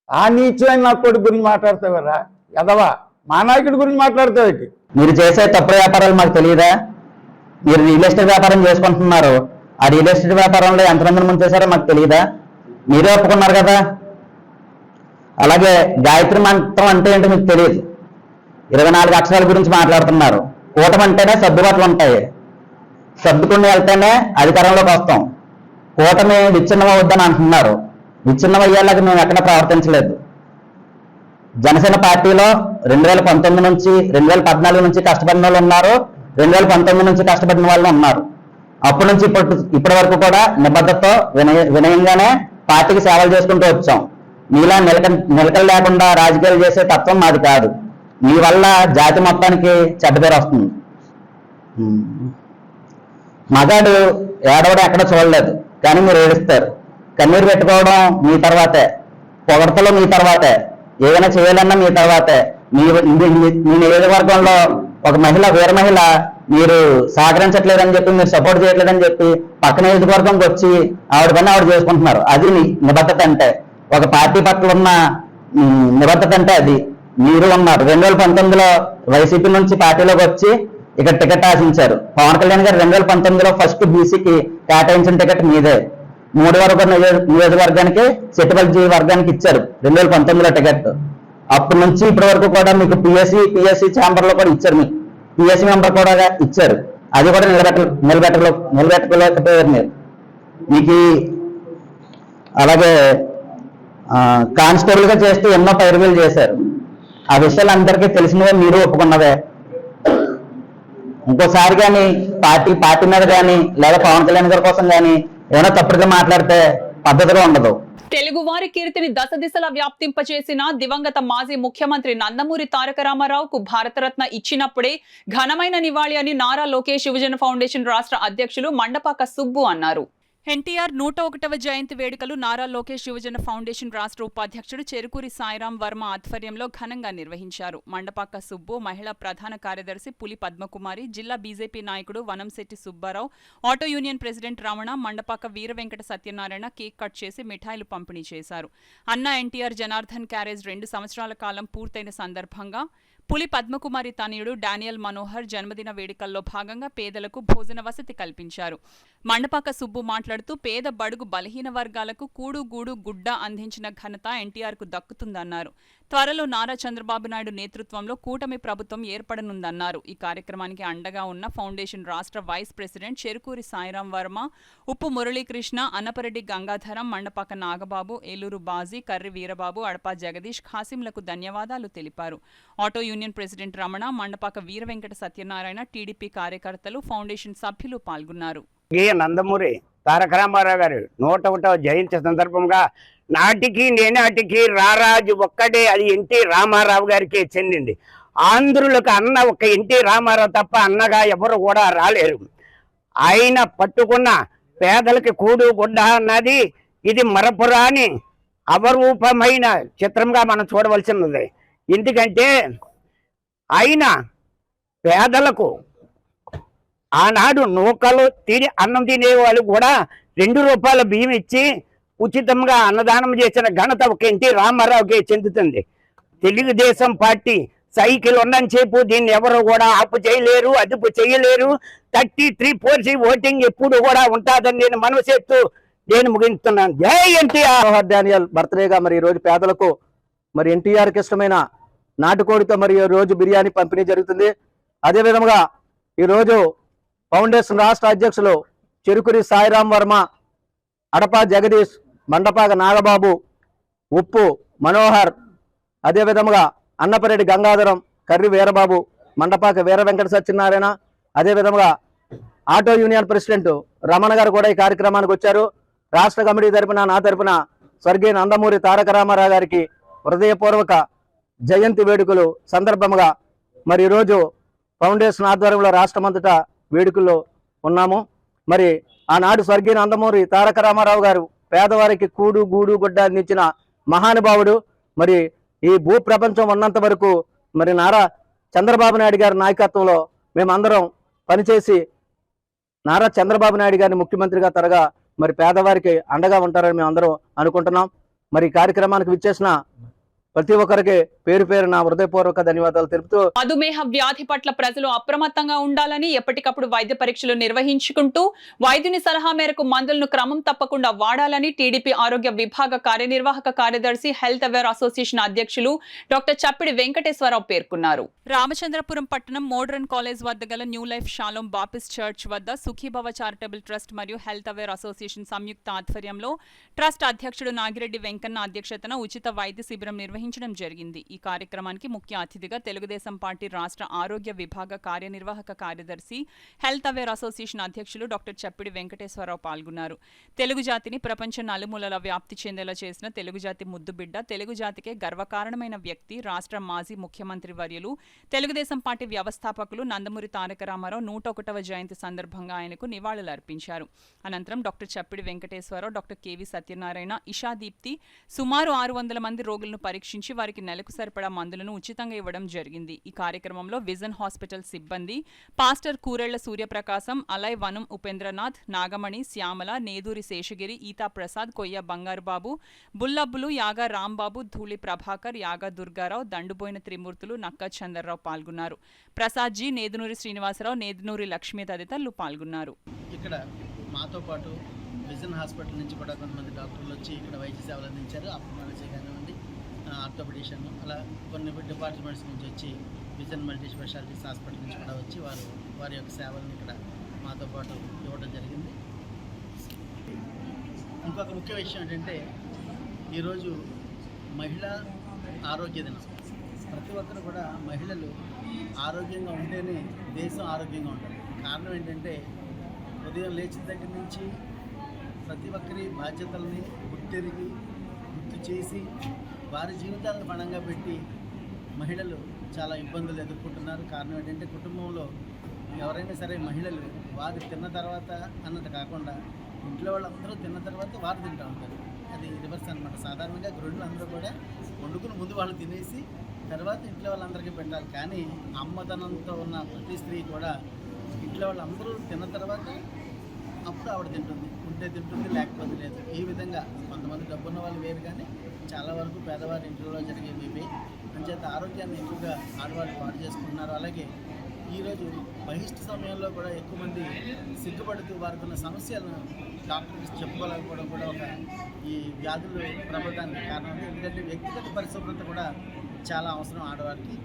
ఆ నీచమైన నా కొడుకు గురించి మాట్లాడతావరా ఎదవా? మా నాయకుడి గురించి మాట్లాడతావు. మీరు చేసే తప్పుడు వ్యాపారాలు మాకు తెలియదా? మీరు రియల్ ఎస్టేట్ వ్యాపారం చేసుకుంటున్నారు. ఆ రియల్ ఎస్టేట్ వ్యాపారంలో ఎంతమంది ముందు చేశారో మాకు తెలియదా? మీరే ఒప్పుకున్నారు కదా. అలాగే గాయత్రి మంత్రం అంటే ఏంటో మీకు తెలియదు. 24 అక్షరాల గురించి మాట్లాడుతున్నారు. కూటమి అంటేనే సర్దుబాట్లు ఉంటాయి. సర్దుకుని వెళ్తేనే అధికారంలోకి వస్తాం. కూటమి విచ్ఛిన్నమవుద్దని అంటున్నారు. విచ్ఛిన్నమయ్యేలాగా మేము ఎక్కడ ప్రవర్తించలేదు. జనసేన పార్టీలో 2019 నుంచి 2014 నుంచి కష్టపడిన వాళ్ళు ఉన్నారు, 2019 నుంచి కష్టపడిన వాళ్ళు ఉన్నారు. అప్పటి నుంచి ఇప్పటి వరకు కూడా నిబద్ధతతో వినయంగానే పార్టీకి సేవలు చేసుకుంటూ వచ్చాం. మీలా నిలకలు లేకుండా రాజకీయాలు చేసే తత్వం మాది కాదు. మీ వల్ల జాతి మొత్తానికి చెడ్డ పేరు వస్తుంది. మగాడు ఏడవడం ఎక్కడ చూడలేదు, కానీ మీరు ఏడుస్తారు. కన్నీరు పెట్టుకోవడం మీ తర్వాతే, పొగడతలో మీ తర్వాతే, ఏదైనా చేయాలన్నా మీ తర్వాతే. మీ నియోజకవర్గంలో ఒక మహిళ, వీర మహిళ మీరు సహకరించట్లేదని చెప్పి, మీరు సపోర్ట్ చేయట్లేదని చెప్పి పక్క నియోజకవర్గంకి వచ్చి ఆవిడ పని ఆవిడ చేసుకుంటున్నారు. అది నిబద్ధత అంటే. ఒక పార్టీ పట్ల ఉన్న నిబద్ధత అంటే అది. మీరు ఉన్నారు 2019లో వైసీపీ నుంచి పార్టీలోకి వచ్చి ఇక్కడ టికెట్ ఆశించారు. పవన్ కళ్యాణ్ గారు 2019లో ఫస్ట్ బీసీకి కేటాయించిన టికెట్ మీదే. 3 నియోజకవర్గానికి సెట్టుపల్లి వర్గానికి ఇచ్చారు 2019లో టికెట్. అప్పటి నుంచి ఇప్పటి వరకు కూడా మీకు పిఎస్సి ఛాంబర్ లో కూడా ఇచ్చారు, మీకు పిఎస్సి మెంబర్ కూడా ఇచ్చారు. అది కూడా నిలబెట్టలేకపోయారు మీరు. మీకు అలాగే కానిస్టేబుల్ గా చేస్తూ ఎన్నో పైరువేలు చేశారు. ఆ విషయాలు అందరికీ తెలిసినవే, మీరు ఒప్పుకున్నవే. ఇంకోసారి కానీ పార్టీ మీద కానీ లేదా పవన్ కళ్యాణ్ గారి కోసం కానీ ఏమైనా తప్పుడుగా మాట్లాడితే పద్ధతిగా ఉండదు. తెలుగు వారి కీర్తిని దశ దిశలా వ్యాప్తింపచేసిన దివంగత మాజీ ముఖ్యమంత్రి నందమూరి తారక రామారావుకు భారతరత్న ఇచ్చినప్పుడే ఘనమైన నివాళి అని నారా లోకేష్ యువజన ఫౌండేషన్ రాష్ట్ర అధ్యక్షులు మండపాక సుబ్బు అన్నారు. ఎన్టీఆర్ 101వ జయంతి వేడుకలు నారా లోకేష్ యువజన ఫౌండేషన్ రాష్ట్ర ఉపాధ్యక్షుడు చెరుకూరి సాయిరాం వర్మ ఆధ్వర్యంలో ఘనంగా నిర్వహించారు. మండపాక సుబ్బు, మహిళా ప్రధాన కార్యదర్శి పులి పద్మకుమారి, జిల్లా బీజేపీ నాయకుడు Vanamsetti Subbarao, auto union president Ramana, Mandapaka Veera Venkata Satyanarayana cake cut చేసి మిఠాయిలు పంపిణీ చేశారు. అన్నా ఎన్టీఆర్ జనార్దన్ క్యారేజ్ 2 సంవత్సరాల కాలం పూర్తయిన సందర్భంగా పులి పద్మకుమారి తనయుడు డానియల్ మనోహర్ జన్మదిన వేడుకల్లో భాగంగా పేదలకు భోజన వసతి కల్పించారు. మండపాక సుబ్బు మాట్లాడుతూ పేద బడుగు బలహీన వర్గాలకు కూడు గూడు గుడ్డ అందించిన ఘనత ఎన్టీఆర్కు దక్కుతుందన్నారు. త్వరలో నారా చంద్రబాబు నాయుడు నేతృత్వంలో కూటమి ప్రభుత్వం ఏర్పడనుందన్నారు. ఈ కార్యక్రమానికి అండగా ఉన్న ఫౌండేషన్ రాష్ట్ర వైస్ ప్రెసిడెంట్ చెరుకూరి సాయిరాం వర్మ, ఉప్పు మురళీకృష్ణ, అన్నపరెడ్డి గంగాధరం, మండపాక నాగబాబు, ఏలూరు బాజీ, కర్రి వీరబాబు, అడపా జగదీష్, ఖాసింలకు ధన్యవాదాలు తెలిపారు. Auto union president Ramana, Mandapaka Veera Venkata Satyanarayana, TDP కార్యకర్తలు, ఫౌండేషన్ సభ్యులు పాల్గొన్నారు. నందమూరి తారక రామారావు గారు 101వ జయంతి సందర్భంగా నాటికి నేనాటికి రారాజు ఒక్కడే, అది ఎన్టీ రామారావు గారికే చెందింది. ఆంధ్రులకు అన్న ఒక ఎన్టీ రామారావు తప్ప అన్నగా ఎవరు కూడా రాలేరు. ఆయన పట్టుకున్న పేదలకి కూడు గుడ్డ అన్నది ఇది మరపురాని అపరూపమైన చిత్రంగా మనం చూడవలసినది. ఎందుకంటే ఆయన పేదలకు ఆనాడు నూకలు తిని అన్నం తినేవాళ్ళు కూడా 2 రూపాయల బియ్యం ఇచ్చి ఉచితంగా అన్నదానం చేసిన ఘనత ఒక ఎన్టీ రామారావుకి చెందుతుంది. తెలుగుదేశం పార్టీ సైకిల్ ఉన్నని చెప్పు దీన్ని ఎవరు కూడా ఆపు చేయలేరు, అదుపు చేయలేరు. 33% ఓటింగ్ ఎప్పుడు కూడా ఉంటుందని నేను మనవి చేస్తూ నేను ముగిస్తున్నాను. జై ఎన్టీఆర్. డానియల్ బర్త్డేగా మరి ఈ రోజు పేదలకు మరి ఎన్టీఆర్కి ఇష్టమైన నాటుకోడితో మరి ఈ రోజు బిర్యానీ పంపిణీ జరుగుతుంది. అదేవిధంగా ఈరోజు ఫౌండేషన్ రాష్ట్ర అధ్యక్షులు చెరుకురి సాయిరాం వర్మ, అడపా జగదీష్, మండపాక నాగబాబు, ఉప్పు మనోహర్, అదేవిధంగా అన్నపరెడ్డి గంగాధరం, కర్రి వీరబాబు, మండపాక వీర వెంకట సత్యనారాయణ, అదేవిధంగా ఆటో యూనియన్ ప్రెసిడెంట్ రమణ గారు కూడా ఈ కార్యక్రమానికి వచ్చారు. రాష్ట్ర కమిటీ తరపున నా తరపున స్వర్గీయ నందమూరి తారక రామారావు గారికి హృదయపూర్వక జయంతి వేడుకలు సందర్భంగా మరి ఈరోజు ఫౌండేషన్ ఆధ్వర్యంలో రాష్ట్రమంతటా వేడుకల్లో ఉన్నాము. మరి ఆనాడు స్వర్గీయ నందమూరి తారక రామారావు గారు పేదవారికి కూడు గూడు గుడ్డ అందించిన మహానుభావుడు. మరి ఈ భూ ప్రపంచం ఉన్నంత వరకు మరి నారా చంద్రబాబు నాయుడు గారి నాయకత్వంలో మేమందరం పనిచేసి నారా చంద్రబాబు నాయుడు గారిని ముఖ్యమంత్రిగా త్వరగా మరి పేదవారికి అండగా ఉంటారని మేము అందరం అనుకుంటున్నాం. మరి ఈ కార్యక్రమానికి విచ్చేసిన ప్రతి ఒక్కరికి పేరు పేరు నా హృదయపూర్వక ధన్యవాదాలు తెలుపుతూ మధుమేహ వ్యాధి పట్ల ప్రజలు అప్రమత్తంగా ఉండాలని, ఎప్పటికప్పుడు వైద్య పరీక్షలు నిర్వహించుకుంటూ వైద్యుని సలహా మేరకు మందులను క్రమం తప్పకుండా వాడాలని టీడీపీ ఆరోగ్య విభాగ కార్యనిర్వాహక కార్యదర్శి హెల్త్ అవేర్ అసోసియేషన్ అధ్యక్షులు డాక్టర్ చప్పిడి వెంకటేశ్వరరావు పేర్కొన్నారు. రామచంద్రపురం పట్టణం మోడ్రన్ కాలేజ్ వద్ద గల new life shalom Baptist church వద్ద సుఖీభవ చారిటబుల్ ట్రస్ట్ మరియు హెల్త్ అవేర్ అసోసియేషన్ సంయుక్త ఆధ్వర్యంలో ట్రస్ట్ అధ్యక్షుడు నాగిరెడ్డి వెంకన్న అధ్యక్షతన ఉచిత వైద్య శిబిరం నిర్వహించడం జరిగింది. ఈ కార్యక్రమానికి ముఖ్య అతిథిగా తెలుగుదేశం పార్టీ రాష్ట్ర ఆరోగ్య విభాగ కార్యనిర్వాహక కార్యదర్శి హెల్త్ అవేర్ అసోసియేషన్ అధ్యక్షులు డాక్టర్ చప్పిడి వెంకటేశ్వరరావు పాల్గొన్నారు. తెలుగు జాతిని ప్రపంచ నలుమూలల వ్యాప్తి చెందేలా చేసిన తెలుగు జాతి ముద్దుబిడ్డ, తెలుగు జాతికే గర్వకారణమైన వ్యక్తి, రాష్ట్ర మాజీ ముఖ్యమంత్రి వర్యులు, తెలుగుదేశం పార్టీ వ్యవస్థాపకులు నందమూరి తారక రామారావు 101వ జయంతి సందర్భంగా ఆయనకు నివాళులర్పించారు. అనంతరం డాక్టర్ చప్పిడి వెంకటేశ్వరరావు, డాక్టర్ కెవి సత్యనారాయణ, ఇషాదీప్తి సుమారు 600 మంది రోగులను పరీక్ష పరీక్షించి వారికి నెలకు సరిపడా మందులను ఉచితంగా ఇవ్వడం జరిగింది. ఈ కార్యక్రమంలో విజన్ హాస్పిటల్ సిబ్బంది, పాస్టర్ కూరెళ్ల సూర్యప్రకాశం, అలయ్ వనం ఉపేంద్రనాథ్, నాగమణి, శ్యామల, నేదూరి శేషగిరి, ఈతా ప్రసాద్, కొయ్య బంగారుబాబు, బుల్లబ్బులు, యాగా రాంబాబు, ధూళి ప్రభాకర్, యాగా దుర్గారావు, దండుబోయిన త్రిమూర్తులు, నక్క చంద్రరావు పాల్గొన్నారు. ప్రసాద్ జీ, నేదునూరి శ్రీనివాసరావు, నేదునూరి లక్ష్మీ తదితరులు పాల్గొన్నారు. ఇక్కడ మాతో పాటు విజన్ హాస్పిటల్ నుంచి కూడా కొంతమంది డాక్టర్లు వచ్చి ఇక్కడ వైద్య సేవలు అందించారు. అప్రమాణసే కానివ్వండి, ఆర్థోపెడిషన్, అలా కొన్ని డిపార్ట్మెంట్స్ నుంచి వచ్చి విజన్ మల్టీ స్పెషాలిటీస్ హాస్పిటల్ నుంచి కూడా వచ్చి వారి యొక్క సేవలను ఇక్కడ మాతో పాటు ఇవ్వడం జరిగింది. ఇంకొక ముఖ్య విషయం ఏంటంటే ఈరోజు మహిళా ఆరోగ్య దినం. ప్రతి ఒక్కరు కూడా మహిళలు ఆరోగ్యంగా ఉంటేనే దేశం ఆరోగ్యంగా ఉంటుంది. కారణం ఏంటంటే ఉదయం లేచిన దగ్గర నుంచి ప్రతి ఒక్కరి బాధ్యతల్ని గుర్తెరిగి గుర్తు చేసి వారి జీవితాలను పణంగా పెట్టి మహిళలు చాలా ఇబ్బందులు ఎదుర్కొంటున్నారు. కారణం ఏంటంటే కుటుంబంలో ఎవరైనా సరే మహిళలు వారు తిన్న తర్వాత అన్నది కాకుండా ఇంట్లో వాళ్ళందరూ తిన్న తర్వాత వారు తింటూ ఉంటారు. అది రివర్స్ అనమాట. సాధారణంగా గృహిణులు అందరూ కూడా వండుకుని ముందు వాళ్ళు తినేసి తర్వాత ఇంట్లో వాళ్ళందరికీ పెట్టాలి. కానీ అమ్మతనంతో ఉన్న ప్రతి స్త్రీ కూడా ఇంట్లో వాళ్ళందరూ తిన్న తర్వాత అప్పుడు ఆవిడ తింటుంది. ఉంటే తింటుంది, లేకపోతే లేదు. ఈ విధంగా కొంతమంది డబ్బున్న వాళ్ళు వేరు, కానీ చాలా వరకు పేదవారి ఇంట్లో జరిగేవి ఇవే. అంచేత ఆరోగ్యాన్ని ఎక్కువగా ఆడవాళ్ళు పాటు చేసుకుంటున్నారు. అలాగే ఈరోజు బహిష్ట సమయంలో కూడా ఎక్కువ మంది సిగ్గుపడుతూ వారికి ఉన్న సమస్యలను డాక్టర్కి చెప్పుకోలేకపోవడం కూడా ఒక ఈ వ్యాధులు ప్రబలడానికి కారణం. ఎందుకంటే వ్యక్తిగత పరిశుభ్రత కూడా చాలా అవసరం ఆడవారికి.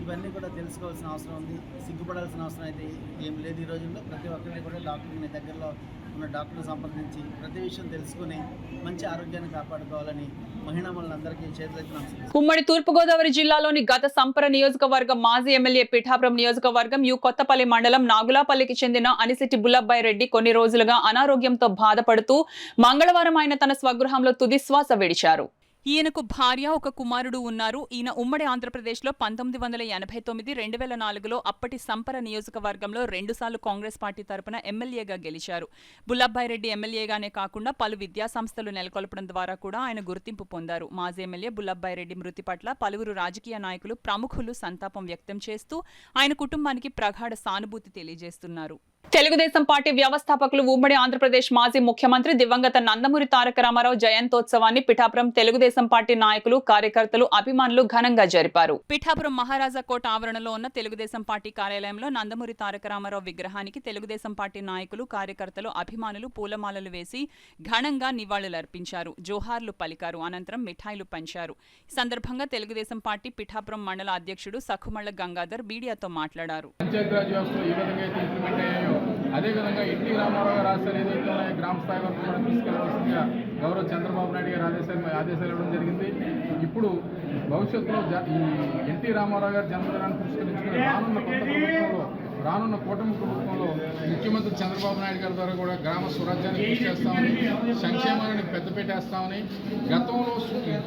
ఇవన్నీ కూడా తెలుసుకోవాల్సిన అవసరం ఉంది. సిగ్గుపడాల్సిన అవసరం అయితే ఏం లేదు. ఈ రోజుల్లో ప్రతి ఒక్కరిని కూడా డాక్టర్ని దగ్గరలో ఉన్న డాక్టర్ని సంప్రదించి ప్రతి విషయం తెలుసుకుని మంచి ఆరోగ్యాన్ని కాపాడుకోవాలని మహిళలందరికీ చేతులెత్తి నమస్కారం. ఉమ్మడి తూర్పుగోదావరి జిల్లాలోని గత సంపర నియోజకవర్గం మాజీ ఎమ్మెల్యే పిఠాపురం నియోజకవర్గం యు కొత్తపల్లి మండలం నాగులాపల్లికి చెందిన అనిశెట్టి బుల్లబ్బాయి రెడ్డి కొన్ని రోజులుగా అనారోగ్యంతో బాధపడుతూ మంగళవారం ఆయన తన స్వగృహంలో తుదిశ్వాస విడిచారు. ఈయనకు భార్య, ఒక కుమారుడు ఉన్నారు. ఈయన ఉమ్మడి ఆంధ్రప్రదేశ్లో 1989, 2004లో అప్పటి సంపర నియోజకవర్గంలో 2 సార్లు కాంగ్రెస్ పార్టీ తరపున ఎమ్మెల్యేగా గెలిచారు. బుల్లబ్బాయి రెడ్డి ఎమ్మెల్యేగానే కాకుండా పలు విద్యా సంస్థలు నెలకొల్పడం ద్వారా కూడా ఆయన గుర్తింపు పొందారు. మాజీ ఎమ్మెల్యే బుల్లబ్బాయి రెడ్డి మృతి పట్ల పలువురు రాజకీయ నాయకులు, ప్రముఖులు సంతాపం వ్యక్తం చేస్తూ ఆయన కుటుంబానికి ప్రగాఢ సానుభూతి తెలియజేస్తున్నారు. తెలుగుదేశం పార్టీ వ్యవస్థాపకులు ఉమ్మడి ఆంధ్రప్రదేశ్ మాజీ ముఖ్యమంత్రి దివంగత నందమూరి తారక రామారావు జయంతోత్సవాన్ని పిఠాపురం తెలుగుదేశం పార్టీ నాయకులు, కార్యకర్తలు, అభిమానులు ఘనంగా జరిపారు. పిఠాపురం మహారాజా కోట ఆవరణలో ఉన్న తెలుగుదేశం పార్టీ కార్యాలయంలో నందమూరి తారక రామారావు విగ్రహానికి తెలుగుదేశం పార్టీ నాయకులు, కార్యకర్తలు, అభిమానులు పూలమాలలు వేసి ఘనంగా నివాళులర్పించారు. జోహార్లు పలికారు. అనంతరం మిఠాయిలు పంచారు. ఈ సందర్భంగా తెలుగుదేశం పార్టీ పిఠాపురం మండల అధ్యక్షుడు సఖుమళ్ల గంగాధర్ మీడియాతో మాట్లాడారు. అదేవిధంగా ఎన్టీ రామారావు గారు ఆశలు ఏదైతే ఉన్నాయో గ్రామ స్థాయి వరకు కూడా తీసుకెళ్లవలసిందిగా గౌరవ చంద్రబాబు నాయుడు గారు ఆదేశాలు ఇవ్వడం జరిగింది. ఇప్పుడు భవిష్యత్తులో ఈ ఎన్టీ రామారావు గారి జన్మదినాన్ని పురస్కరించుకుని రానున్న కూటమి ప్రభుత్వంలో ముఖ్యమంత్రి చంద్రబాబు నాయుడు గారి ద్వారా కూడా గ్రామ స్వరాజ్యాన్ని కృషి చేస్తామని, సంక్షేమాన్ని పెద్దపెట్టేస్తామని, గతంలో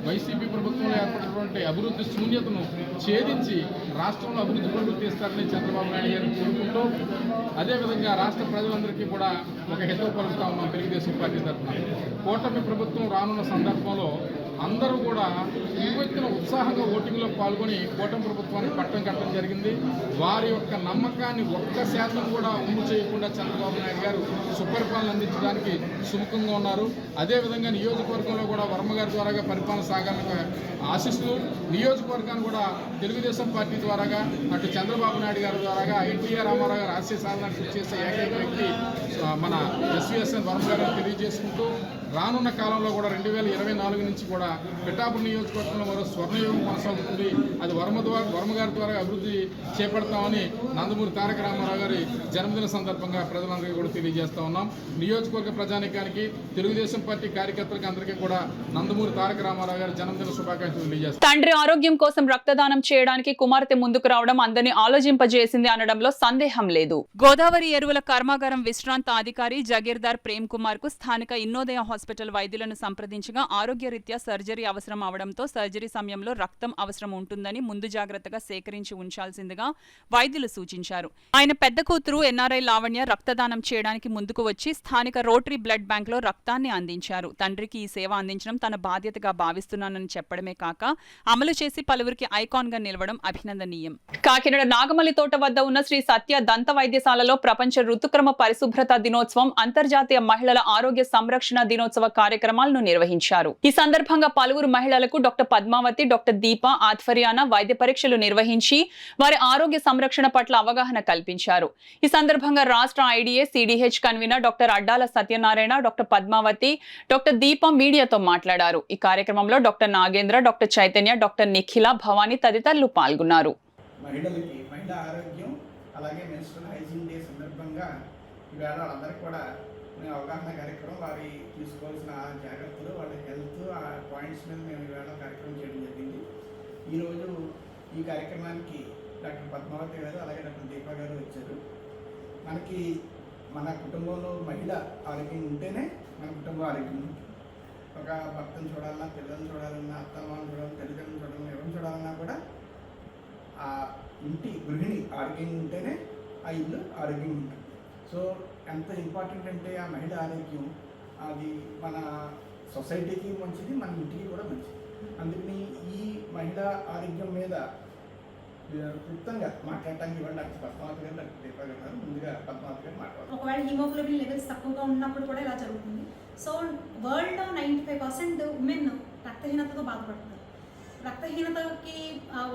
వైసీపీ ప్రభుత్వంలో ఏర్పడినటువంటి అభివృద్ధి శూన్యతను ఛేదించి రాష్ట్రంలో అభివృద్ధి ప్రవృత్తి ఇస్తారని చంద్రబాబు నాయుడు గారిని కోరుకుంటూ, అదేవిధంగా రాష్ట్ర ప్రజలందరికీ కూడా ఒక హితవు పలుకుతా ఉన్నాం తెలుగుదేశం పార్టీ తరఫున. కూటమి ప్రభుత్వం రానున్న సందర్భంలో అందరూ కూడా ఉవ్వెత్తున ఉత్సాహంగా ఓటింగ్లో పాల్గొని కూటమి ప్రభుత్వానికి పట్టం కట్టడం జరిగింది. వారి యొక్క నమ్మకాన్ని 1% కూడా అమలు చేయకుండా చంద్రబాబు నాయుడు గారు సుపరిపాలన అందించడానికి సుముఖంగా ఉన్నారు. అదేవిధంగా నియోజకవర్గంలో కూడా వర్మ గారి ద్వారాగా పరిపాలన సాగాలని ఆశిస్తూ నియోజకవర్గాన్ని కూడా తెలుగుదేశం పార్టీ ద్వారాగా అటు చంద్రబాబు నాయుడు గారి ద్వారాగా ఎన్టీఆర్ రామారావు గారు ఆశయ సాధనకు కృషి చేసే ఏకైక వ్యక్తి మన ఎస్వీఎస్ఎన్ వర్మ గారిని తెలియజేసుకుంటూ, రానున్న కాలంలో కూడా 2024 నుంచి కూడా పిఠాపురం నియోజకవర్గంలో మరో స్వర్ణయుగం కొనసాగుతుంది. అది వర్మ గారి ద్వారా అభివృద్ధి చేపడతామని నందమూరి తారక రామారావు గారి జన్మదిన సందర్భంగా ప్రజలందరికీ కూడా తెలియజేస్తా ఉన్నాం. నియోజకవర్గ ప్రజానికానికి, తెలుగుదేశం పార్టీ కార్యకర్తలకు అందరికీ కూడా నందమూరి తారక రామారావు గారి జన్మదిన శుభాకాంక్షలు తెలియజేస్తాం. తండ్రి ఆరోగ్యం కోసం రక్తదానం చేయడానికి కుమార్తె ముందుకు రావడం అందరినీ ఆలోచింపజేసింది అనడంలో సందేహం లేదు. గోదావరి ఎరువుల కర్మాగారం విశ్రాంత అధికారి జగీర్దార్ ప్రేమ్ కుమార్ కు స్థానిక ఇన్నోదయ హాస్పిటల్ వైద్యులను సంప్రదించగా ఆరోగ్యరీత్యా సర్జరీ అవసరం అవడంతో సర్జరీ సమయంలో రక్తం అవసరం ఉంటుందని ముందు జాగ్రత్తగా సేకరించి ఉంచాల్సిందిగా వైద్యులు సూచించారు. ఆయన పెద్ద కూతురు ఎన్ఆర్ఐ లావణ్య రక్తదానం చేయడానికి ముందుకు వచ్చి స్థానిక రోటరీ బ్లడ్ బ్యాంక్లో రక్తాన్ని అందించారు. తండ్రికి ఈ సేవ అందించడం తన బాధ్యతగా భావిస్తున్నానని చెప్పడమే కాక అమలు చేసి పలువురికి ఐకాన్ గా నిలవడం అభినందనీయం. కాకినాడ నాగమల్లి తోట వద్ద ఉన్న శ్రీ సత్య దంత వైద్యశాలలో ప్రపంచ ఋతుక్రమ పరిశుభ్రత దినోత్సవం, అంతర్జాతీయ మహిళల ఆరోగ్య సంరక్షణ దినోత్సవ కార్యక్రమాలను నిర్వహించారు. ఈ సందర్భంగా పలువురు మహిళలకు డాక్టర్ పద్మావతి, డాక్టర్ దీప ఆధ్వర్యాన వైద్య పరీక్షలు నిర్వహించి వారి ఆరోగ్య సంరక్షణ పట్ల అవగాహన కల్పించారు. ఈ సందర్భంగా రాష్ట్ర IDA CDH convener doctor Addala Satyanarayana, doctor Padmavathi, doctor Deepa మీడియాతో మాట్లాడారు. ఈ కార్యక్రమంలో doctor Nagendra, doctor Chaitanya, doctor Nikhila, Bhavani తదితరులు పాల్గొన్నారు. మహిళలకి మహిళా ఆరోగ్యం అలాగే మెన్స్ట్రల్ హైజీన్ డే సందర్భంగా ఈవేళ వాళ్ళందరికీ కూడా అవగాహన కార్యక్రమం, వారి తీసుకోవాల్సిన జాగ్రత్తలు, వాళ్ళ హెల్త్ ఆ పాయింట్స్ మీద మేము ఈవేళ కార్యక్రమం చేయడం జరిగింది. ఈరోజు ఈ కార్యక్రమానికి డాక్టర్ పద్మావతి గారు అలాగే డాక్టర్ దీప గారు వచ్చారు. మనకి మన కుటుంబంలో మహిళ ఆరోగ్యం ఉంటేనే మన కుటుంబం ఆరోగ్యం ఉంటుంది. ఒక భర్తను చూడాలన్నా, పిల్లల్ని చూడాలన్నా, అత్తమామను చూడాలన్నా, తల్లిదండ్రులను చూడాలన్నా, ఎవరిని చూడాలన్నా కూడా ఆ ఇంటి గృహిణి ఆరోగ్యంగా ఉంటేనే ఆ ఇల్లు ఆరోగ్యంగా ఉంటుంది. సో ఎంత ఇంపార్టెంట్ అంటే ఆ మహిళ ఆరోగ్యం, అది మన సొసైటీకి మంచిది, మన ఇంటికి కూడా మంచిది. అందుకని ఈ మహిళా ఆరోగ్యం మీద క్లుప్తంగా మాట్లాడటానికి ఇవాళ డాక్టర్ పద్మావతి గారు, డాక్టర్ దీప గారు, ముందుగా పద్మావతి గారు మాట్లాడారు. ఒకవేళ హిమోగ్లోబిన్ లెవెల్స్ తక్కువగా ఉన్నప్పుడు కూడా ఇలా జరుగుతుంది. సో వరల్డ్లో 95% ఉమెన్ రక్తహీనతతో బాధపడుతున్నారు. రక్తహీనతకి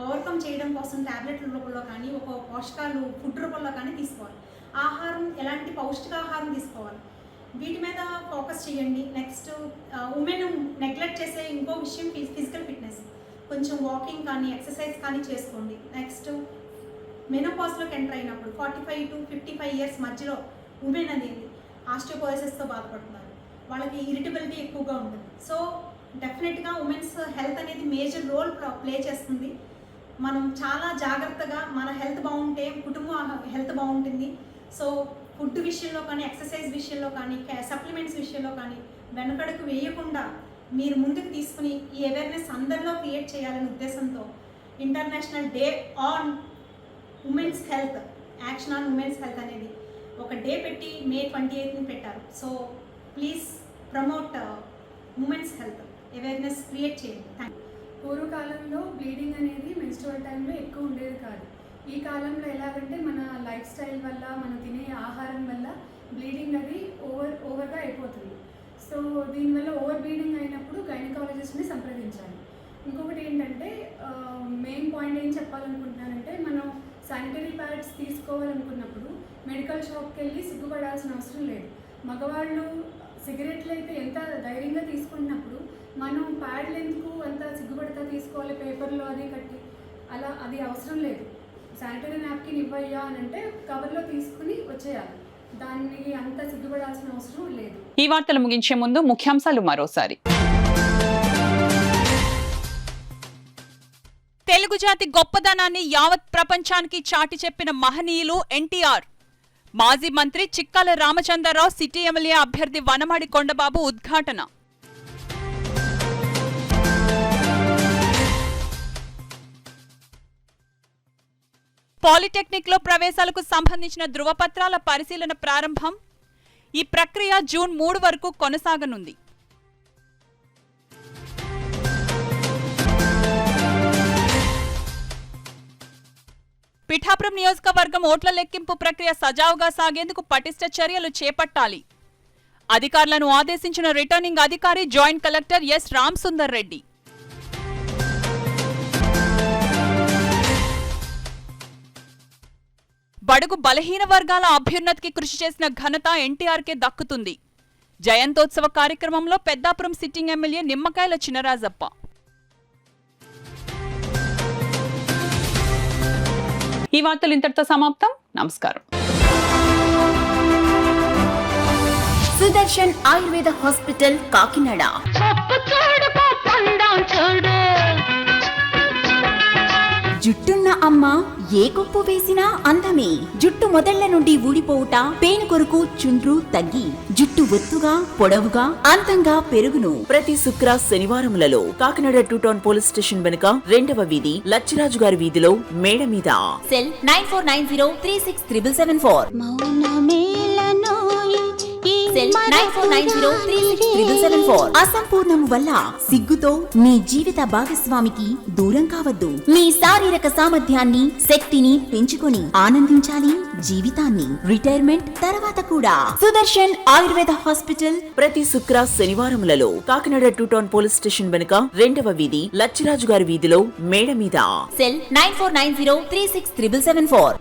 ఓవర్కమ్ చేయడం కోసం ట్యాబ్లెట్ల రూపంలో కానీ, ఒక పోషకాలు ఫుడ్ రూపంలో కానీ తీసుకోవాలి. ఆహారం, ఎలాంటి పౌష్టికాహారం తీసుకోవాలి, వీటి మీద ఫోకస్ చేయండి. నెక్స్ట్ ఉమెన్ నెగ్లెక్ట్ చేసే ఇంకో విషయం ఫిజికల్ ఫిట్నెస్. కొంచెం వాకింగ్ కానీ, ఎక్సర్సైజ్ కానీ చేసుకోండి. నెక్స్ట్ మెనోపాస్లోకి ఎంటర్ అయినప్పుడు 45 to 55 years మధ్యలో ఉమెన్ అనేది ఆస్టియోపోరోసిస్తో బాధపడుతున్నారు. వాళ్ళకి ఇరిటబిలిటీ ఎక్కువగా ఉంటుంది. సో డెఫినెట్గా ఉమెన్స్ హెల్త్ అనేది మేజర్ రోల్ ప్లే చేస్తుంది. మనం చాలా జాగ్రత్తగా, మన హెల్త్ బాగుంటే కుటుంబం హెల్త్ బాగుంటుంది. సో ఫుడ్ విషయంలో కానీ, ఎక్సర్సైజ్ విషయంలో కానీ, సప్లిమెంట్స్ విషయంలో కానీ వెనకడుగు వేయకుండా మీరు ముందుకు తీసుకుని ఈ అవేర్నెస్ అందరిలో క్రియేట్ చేయాలనే ఉద్దేశంతో international day on women's health, action on women's health అనేది ఒక డే పెట్టి May 28ని పెట్టారు. So please promote women's health, awareness create చేయండి. Thank you. పూర్వకాలంలో బ్లీడింగ్ అనేది మెన్స్ట్రువల్ టైంలో ఎక్కువ ఉండేది కాదు. ఈ కాలంలో ఎలాగంటే మన లైఫ్ స్టైల్ వల్ల, మనం తినే ఆహారం వల్ల బ్లీడింగ్ అది ఓవర్గా అయిపోతుంది. సో దీనివల్ల ఓవర్ బ్లీడింగ్ అయినప్పుడు గైనకాలజిస్ట్ని సంప్రదించాలి. ఇంకొకటి ఏంటంటే మెయిన్ పాయింట్ ఏం చెప్పాలనుకుంటున్నానంటే, మనం శానిటరీ ప్యాడ్స్ తీసుకోవాలనుకున్నప్పుడు మెడికల్ షాప్కి వెళ్ళి సిగ్గుపడాల్సిన అవసరం లేదు. మగవాళ్ళు సిగరెట్లు అయితే ఎంత ధైర్యంగా తీసుకున్నప్పుడు మనం ప్యాడ్లు ఎందుకు అంత సిగ్గుపడతా తీసుకోవాలి, పేపర్లో అది కట్టి, అలా అది అవసరం లేదు. శానిటరీ నాప్కిన్ ఇవ్వయ్యా అని అంటే కవర్లో తీసుకుని వచ్చేయాలి. దాన్ని అంత సిగ్గుపడాల్సిన అవసరం లేదు. ఈ వార్తలు ముగించే ముందు ముఖ్యాంశాలు మరోసారి. తెలుగు జాతి గొప్పదనాన్ని యావత్ ప్రపంచానికి చాటి చెప్పిన మహనీయులు ఎన్టీఆర్. మాజీ మంత్రి చిక్కాల రామచంద్రరావు సిటీ ఎమ్మెల్యే అభ్యర్థి వనమాడి కొండబాబు ఉద్ఘాటన. పాలిటెక్నిక్ లో ప్రవేశాలకు సంబంధించిన ధృవపత్రాల పరిశీలన ప్రారంభం. ఈ ప్రక్రియ జూన్ 3 వరకు కొనసాగనుంది. పిఠాపురం నియోజకవర్గం ఓట్ల లెక్కింపు ప్రక్రియ సజావుగా సాగేందుకు పటిష్ట చర్యలు చేపట్టాలి. అధికారులను ఆదేశించిన రిటర్నింగ్ అధికారి joint collector S Ram Sundar Reddy. బడుగు బలహీన వర్గాల అభ్యున్నతికి కృషి చేసిన ఘనత ఎన్టీఆర్కే దక్కుతుంది. జయంతోత్సవ కార్యక్రమంలో పెద్దాపురం సిట్టింగ్ ఎమ్మెల్యే నిమ్మకాయల చినరాజప్ప. ఈ వార్తలు ఇంతటితో సమాప్తం. నమస్కారం. సుదర్శన్ ఆయుర్వేద హాస్పిటల్ కాకినాడ. జుట్టున్న అమ్మ ఏ కొప్పు వేసినా అందమే. జుట్టు మొదళ్ల నుండి ఊడిపోవుట, పేను కొరకు చుండ్రు తగ్గి జుట్టు ఒత్తుగా పొడవుగా అందంగా పెరుగును. ప్రతి శుక్ర శనివారములలో కాకినాడ 2 టౌన్ పోలీస్ స్టేషన్ వెనుక 2వ వీధి లచ్చిరాజు గారి వీధిలో మేడ మీద. సెల్ 9490367774. అసంపూర్ణము వల్ల సిగ్గుతో మీ జీవిత భాగస్వామికి దూరం కావద్దు. మీ శారీరక సామర్థ్యాన్ని, శక్తిని పెంచుకొని ఆనందించాలి జీవితాన్ని. రిటైర్మెంట్ తర్వాత కూడా. సుదర్శన్ ఆయుర్వేద హాస్పిటల్ ప్రతి శుక్ర శనివారములలో కాకినాడ 2 టౌన్ పోలీస్ స్టేషన్ వెనుక 2వ వీధి లచ్చిరాజు గారి వీధిలో మేడ మీద. సెల్ 9490367774.